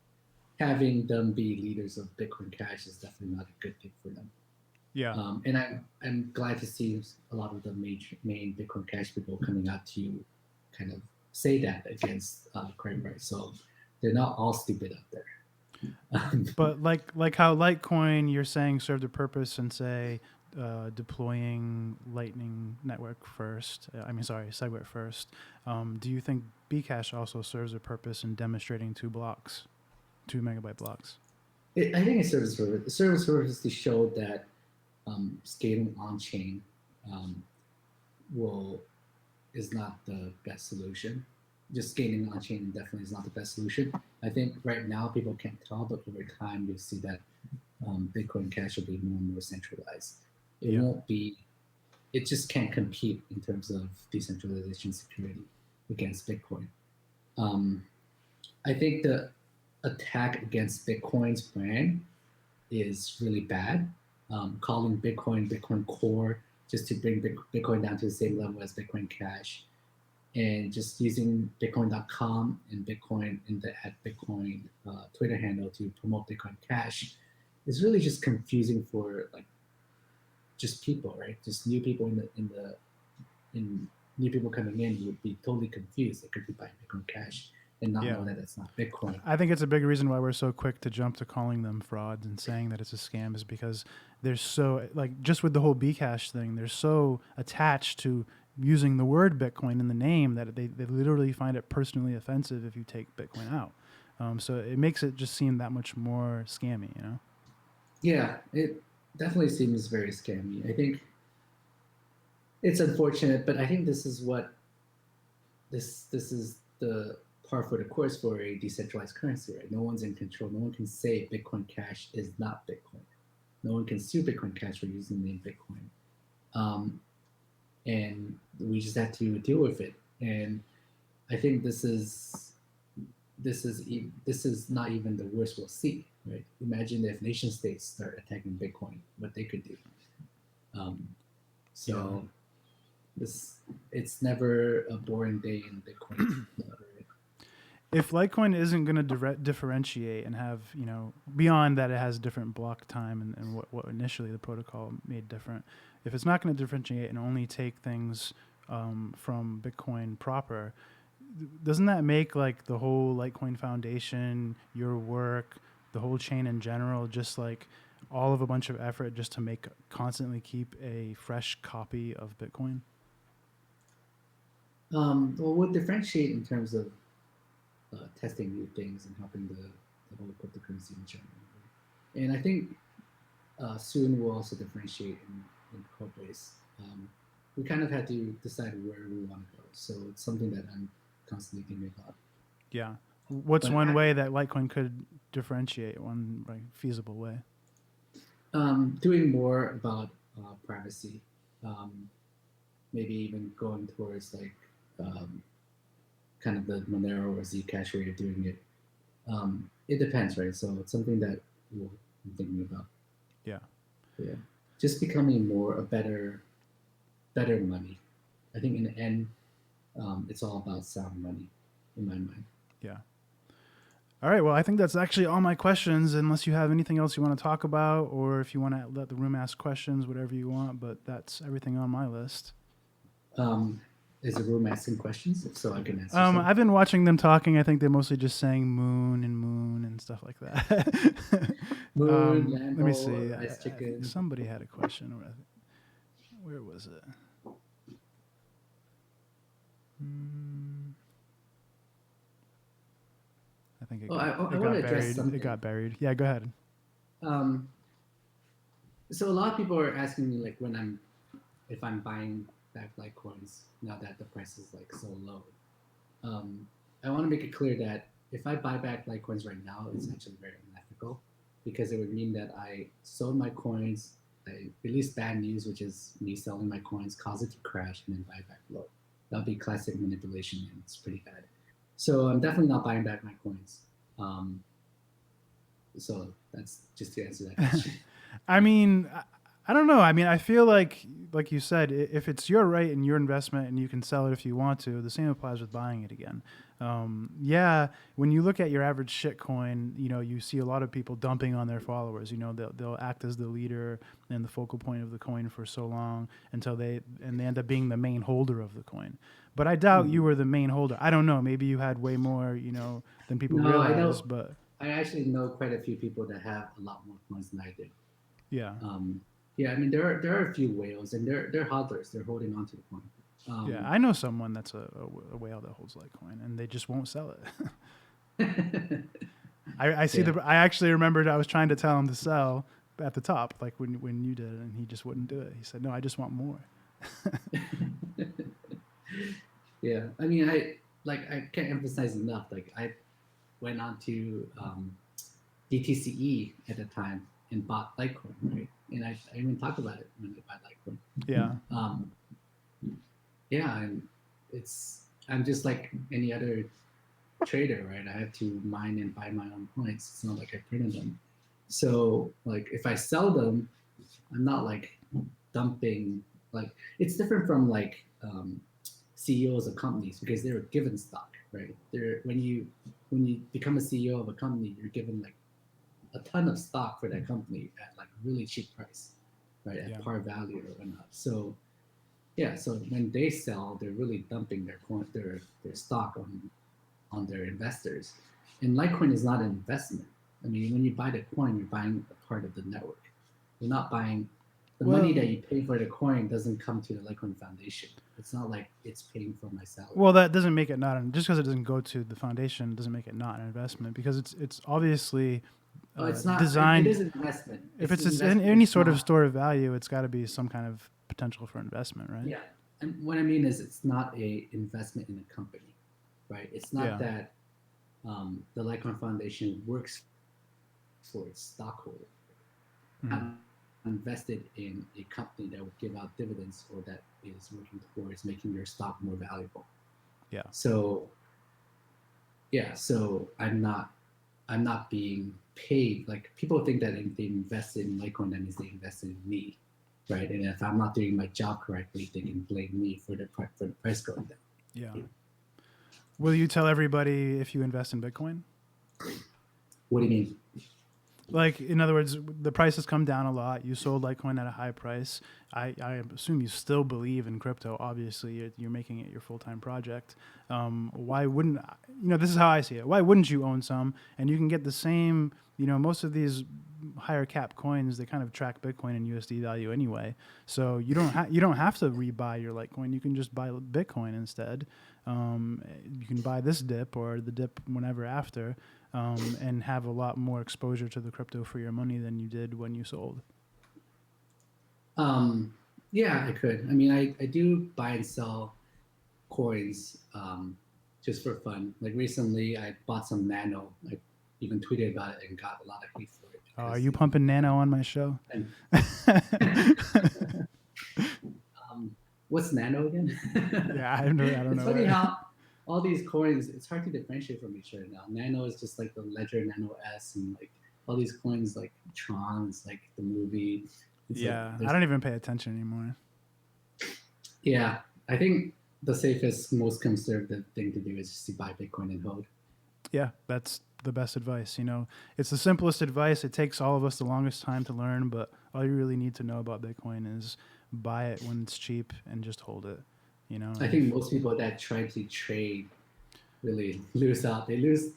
Speaker 2: having them be leaders of Bitcoin Cash is definitely not a good thing for them.
Speaker 1: Yeah.
Speaker 2: And I'm glad to see a lot of the main Bitcoin Cash people coming out to kind of say that against Craig Wright. So they're not all stupid out there.
Speaker 1: But like how Litecoin, you're saying, served a purpose in, say, deploying Lightning Network first. Sorry, SegWit first. Do you think Bcash also serves a purpose in demonstrating 2 megabyte blocks?
Speaker 2: I think it serves purpose. The service purpose to show that scaling on chain um, will is not the best solution. Just scaling on chain definitely is not the best solution. I think right now people can't tell, but over time you'll see that Bitcoin Cash will be more and more centralized. It
Speaker 1: Yeah.
Speaker 2: won't be. It just can't compete in terms of decentralization security against Bitcoin. Um, I think the attack against Bitcoin's brand is really bad. Calling Bitcoin Core just to bring Bitcoin down to the same level as Bitcoin Cash, and just using Bitcoin.com and Bitcoin in the @Bitcoin Twitter handle to promote Bitcoin Cash is really just confusing for like just people, right? Just new people in new people coming in would be totally confused. They could be buying Bitcoin Cash and not
Speaker 1: Yeah.
Speaker 2: know that it's not Bitcoin.
Speaker 1: I think it's a big reason why we're so quick to jump to calling them frauds and saying that it's a scam is because they're so, like, just with the whole Bcash thing, they're so attached to using the word Bitcoin in the name that they literally find it personally offensive if you take Bitcoin out. So it makes it just seem that much more scammy, you know?
Speaker 2: Yeah, it definitely seems very scammy. I think it's unfortunate, but I think this is the par for the course for a decentralized currency, right? No one's in control. No one can say Bitcoin Cash is not Bitcoin. No one can sue Bitcoin Cash for using the name Bitcoin. And we just have to deal with it. And I think this is not even the worst we'll see, right? Imagine if nation states start attacking Bitcoin, what they could do. So this it's never a boring day in Bitcoin.
Speaker 1: If Litecoin isn't going to differentiate and have, beyond that it has different block time and what initially the protocol made different, if it's not going to differentiate and only take things from Bitcoin proper, doesn't that make like the whole Litecoin Foundation, your work, the whole chain in general, just like all of a bunch of effort just to constantly keep a fresh copy of Bitcoin?
Speaker 2: Well, we'll differentiate in terms of testing new things and helping the whole cryptocurrency in general. Right? And I think soon we'll also differentiate in Codebase. We kind of had to decide where we want to go. So it's something that I'm constantly thinking about.
Speaker 1: Yeah. What's
Speaker 2: But
Speaker 1: one way that Litecoin could differentiate, one like feasible way?
Speaker 2: doing more about privacy, maybe even going towards like kind of the Monero or Zcash way of doing it. It depends, right? So it's something that I'm thinking about.
Speaker 1: Yeah.
Speaker 2: Yeah, just becoming a better money. I think in the end, it's all about sound money, in my mind.
Speaker 1: Yeah. All right. Well, I think that's actually all my questions, unless you have anything else you want to talk about, or if you want to let the room ask questions, whatever you want. But that's everything on my list.
Speaker 2: Um, is the room asking questions? If so, I can answer some.
Speaker 1: I've been watching them talking. I think they're mostly just saying moon and stuff like that.
Speaker 2: Moon,
Speaker 1: Let me
Speaker 2: Lambo,
Speaker 1: see.
Speaker 2: rice
Speaker 1: I think
Speaker 2: chicken.
Speaker 1: somebody had a question. Where was it? Hmm, I think
Speaker 2: Oh, I
Speaker 1: it
Speaker 2: want to
Speaker 1: got
Speaker 2: address
Speaker 1: buried. It
Speaker 2: something.
Speaker 1: got buried. Yeah, go ahead.
Speaker 2: Um, so a lot of people are asking me like when I'm if I'm buying back Litecoins now that the price is like so low. Um, I want to make it clear that if I buy back Litecoins right now, it's actually very unethical because it would mean that I sold my coins, I released bad news, which is me selling my coins, cause it to crash, and then buy back low. That would be classic manipulation, and it's pretty bad. So I'm definitely not buying back my coins. Um, so that's just to answer that question.
Speaker 1: I mean, I don't know. I mean, I feel like you said, if it's your right and your investment and you can sell it if you want to, the same applies with buying it again. Yeah, when you look at your average shitcoin, you see a lot of people dumping on their followers. They'll act as the leader and the focal point of the coin for so long until they end up being the main holder of the coin. But I doubt you
Speaker 2: Mhm.
Speaker 1: were the main holder. I don't know. Maybe you had way more, than people
Speaker 2: No, I
Speaker 1: realize.
Speaker 2: know.
Speaker 1: But
Speaker 2: I actually know quite a few people that have a lot more coins than I do.
Speaker 1: yeah,
Speaker 2: Um, yeah, I mean there are a few whales, and they're hodlers. They're holding on to the coin.
Speaker 1: yeah.
Speaker 2: Um,
Speaker 1: I know someone that's a whale that holds Litecoin, and they just won't sell it. I see
Speaker 2: yeah,
Speaker 1: the. I actually remembered I was trying to tell him to sell at the top, like when you did, and he just wouldn't do it. He said, "No, I just want more."
Speaker 2: yeah. I mean, I can't emphasize enough. Like I went on to DTCE at the time and bought Litecoin, right? And I even talked about it when I bought Litecoin.
Speaker 1: Yeah,
Speaker 2: Um, yeah, and I'm just like any other trader, right? I have to mine and buy my own coins. It's not like I printed them. So like if I sell them, I'm not like dumping. Like it's different from like CEOs of companies because they're given stock, right? They're when you become a CEO of a company, you're given like a ton of stock for that company at like really cheap price, right? At
Speaker 1: yeah.
Speaker 2: par value or whatnot. So yeah, so when they sell, they're really dumping their stock on their investors. And Litecoin is not an investment. I mean, when you buy the coin, you're buying a part of the network. You're not buying the money that
Speaker 1: Well,
Speaker 2: you pay for the coin doesn't come to the Litecoin Foundation. It's not like it's paying for my salary.
Speaker 1: well, that doesn't make it not just because it doesn't go to the foundation doesn't make it not an investment because it's obviously
Speaker 2: Oh, it's not. It
Speaker 1: designed.
Speaker 2: is an investment.
Speaker 1: If
Speaker 2: It's
Speaker 1: it's
Speaker 2: an investment.
Speaker 1: any
Speaker 2: It's
Speaker 1: sort of
Speaker 2: not.
Speaker 1: store of value, it's got to be some kind of potential for investment, right?
Speaker 2: Yeah. And what I mean is, it's not a investment in a company, right? It's not
Speaker 1: Yeah.
Speaker 2: that the Litecoin Foundation works for its stockholder.
Speaker 1: Mhm.
Speaker 2: Not invested in a company that would give out dividends or that is working towards making your stock more valuable.
Speaker 1: Yeah.
Speaker 2: So yeah, so I'm not being paid. Like people think that if they invest in Litecoin, that means they invested in me, right? And if I'm not doing my job correctly, they can blame me for the price going down.
Speaker 1: Yeah. Will you tell everybody if you invest in Bitcoin?
Speaker 2: What do you mean?
Speaker 1: Like, in other words, the price has come down a lot. You sold Litecoin at a high price. I assume you still believe in crypto. Obviously, you're making it your full time project. Why wouldn't this is how I see it. Why wouldn't you own some? And you can get the same. Most of these higher cap coins they kind of track Bitcoin and USD value anyway. So you don't have to rebuy your Litecoin. You can just buy Bitcoin instead. You can buy this dip or the dip whenever after, and have a lot more exposure to the crypto for your money than you did when you sold.
Speaker 2: Um, yeah, I could. I mean, I do buy and sell coins just for fun. Like recently, I bought some Nano. I even tweeted about it and got a lot of hate for it
Speaker 1: Are
Speaker 2: because
Speaker 1: you pumping Nano on my show?
Speaker 2: and um, what's Nano again?
Speaker 1: Yeah, I don't
Speaker 2: It's
Speaker 1: know
Speaker 2: funny
Speaker 1: it.
Speaker 2: how all these coins. It's hard to differentiate from each other now. Nano is just like the Ledger Nano S, and like all these coins like Tron. It's like the movie. It's like
Speaker 1: Yeah, I
Speaker 2: there's
Speaker 1: don't even pay attention anymore.
Speaker 2: yeah. I think the safest, most conservative thing to do is just to buy Bitcoin and hold.
Speaker 1: Yeah, that's the best advice. You know, it's the simplest advice. It takes all of us the longest time to learn, but all you really need to know about Bitcoin is buy it when it's cheap and just hold it. You know,
Speaker 2: I think most people that try to trade really lose out. They lose.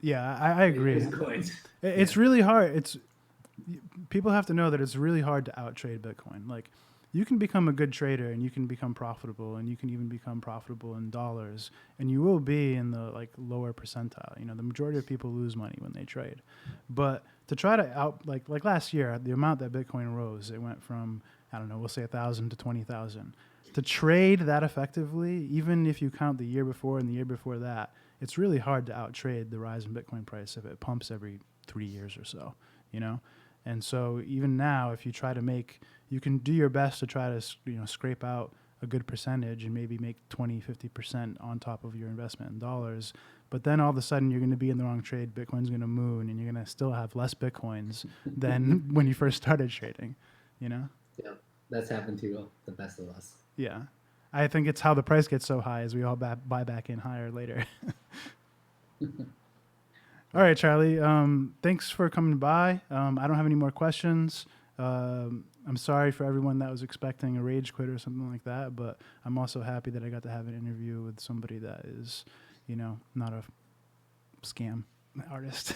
Speaker 1: yeah, I
Speaker 2: They
Speaker 1: agree.
Speaker 2: lose coins.
Speaker 1: It's really hard. It's people have to know that it's really hard to out trade Bitcoin. Like, you can become a good trader and you can become profitable, and you can even become profitable in dollars, and you will be in the like lower percentile. You know, the majority of people lose money when they trade, but to try to out like last year, the amount that Bitcoin rose, it went from, I don't know, we'll say 1,000 to 20,000. To trade that effectively, even if you count the year before and the year before that, it's really hard to out trade the rise in Bitcoin price if it pumps every 3 years or so. You know, and so even now, if you try to make, you can do your best to try to, you know, scrape out a good percentage and maybe make 20-50% on top of your investment in dollars. But then all of a sudden you're going to be in the wrong trade. Bitcoin's going to moon, and you're going to still have less Bitcoins than when you first started trading, you know?
Speaker 2: Yeah, that's happened to the best of us.
Speaker 1: Yeah. I think it's how the price gets so high as we all buy back in higher later. All right, Charlie. Thanks for coming by. I don't have any more questions. I'm sorry for everyone that was expecting a rage quit or something like that, but I'm also happy that I got to have an interview with somebody that is, you know, not a scam artist.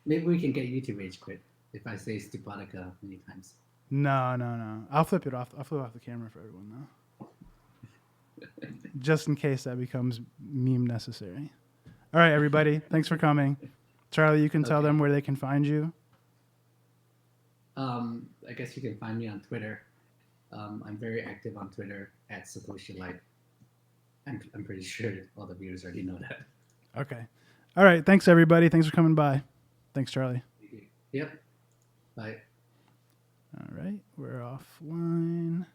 Speaker 2: Maybe we can get you to rage quit if I say Stuponica many times.
Speaker 1: No. I'll flip it off. I'll flip off the camera for everyone though, just in case that becomes meme necessary. All right, everybody. Thanks for coming. Charlie, you can tell them where they can find you.
Speaker 2: I guess you can find me on Twitter. I'm very active on Twitter at Satoshi Life. I'm pretty sure all the viewers already know that.
Speaker 1: Okay. All right. Thanks, everybody. Thanks for coming by. Thanks, Charlie.
Speaker 2: Yep. Bye.
Speaker 1: All right. We're offline.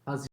Speaker 2: How's